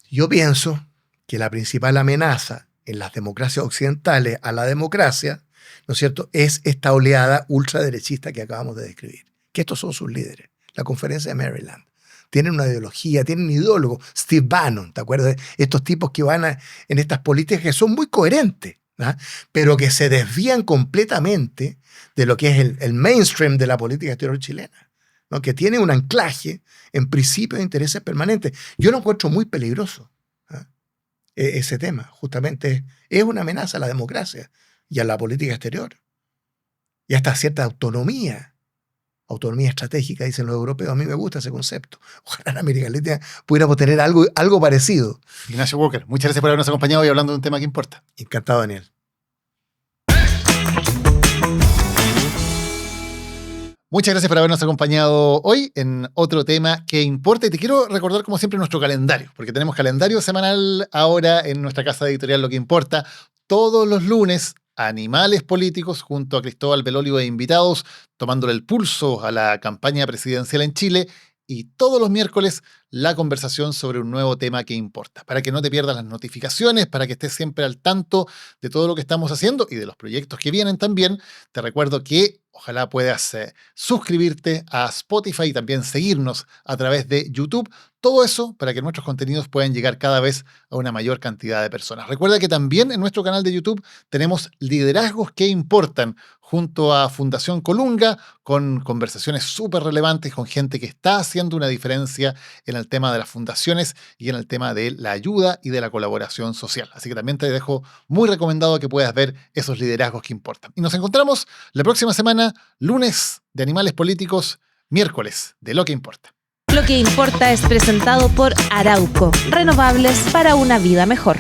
yo pienso que la principal amenaza en las democracias occidentales a la democracia, ¿no es cierto?, es esta oleada ultraderechista que acabamos de describir. Que estos son sus líderes. La conferencia de Maryland. Tienen una ideología, tienen un ideólogo, Steve Bannon, ¿te acuerdas? Estos tipos que van en estas políticas que son muy coherentes, ¿ah?, pero que se desvían completamente de lo que es el mainstream de la política exterior chilena, ¿no?, que tiene un anclaje en principios de intereses permanentes. Yo lo encuentro muy peligroso, ¿ah?, ese tema. Justamente es una amenaza a la democracia y a la política exterior. Y hasta cierta autonomía estratégica, dicen los europeos. A mí me gusta ese concepto. Ojalá en América Latina pudiéramos tener algo parecido. Ignacio Walker, muchas gracias por habernos acompañado y hablando de un tema que importa. Encantado, Daniel. Muchas gracias por habernos acompañado hoy en otro tema que importa. Y te quiero recordar, como siempre, nuestro calendario, porque tenemos calendario semanal ahora en nuestra casa editorial Lo que Importa. Todos los lunes, Animales Políticos, junto a Cristóbal Belolio e invitados, tomándole el pulso a la campaña presidencial en Chile. Y todos los miércoles, la conversación sobre un nuevo tema que importa. Para que no te pierdas las notificaciones, para que estés siempre al tanto de todo lo que estamos haciendo y de los proyectos que vienen también, te recuerdo que ojalá puedas suscribirte a Spotify y también seguirnos a través de YouTube. Todo eso para que nuestros contenidos puedan llegar cada vez a una mayor cantidad de personas. Recuerda que también en nuestro canal de YouTube tenemos Liderazgos que Importan, junto a Fundación Colunga, con conversaciones súper relevantes con gente que está haciendo una diferencia en el tema de las fundaciones y en el tema de la ayuda y de la colaboración social. Así que también te dejo muy recomendado que puedas ver esos liderazgos que importan. Y nos encontramos la próxima semana, lunes de Animales Políticos, miércoles de Lo que Importa. Lo que Importa es presentado por Arauco, renovables para una vida mejor.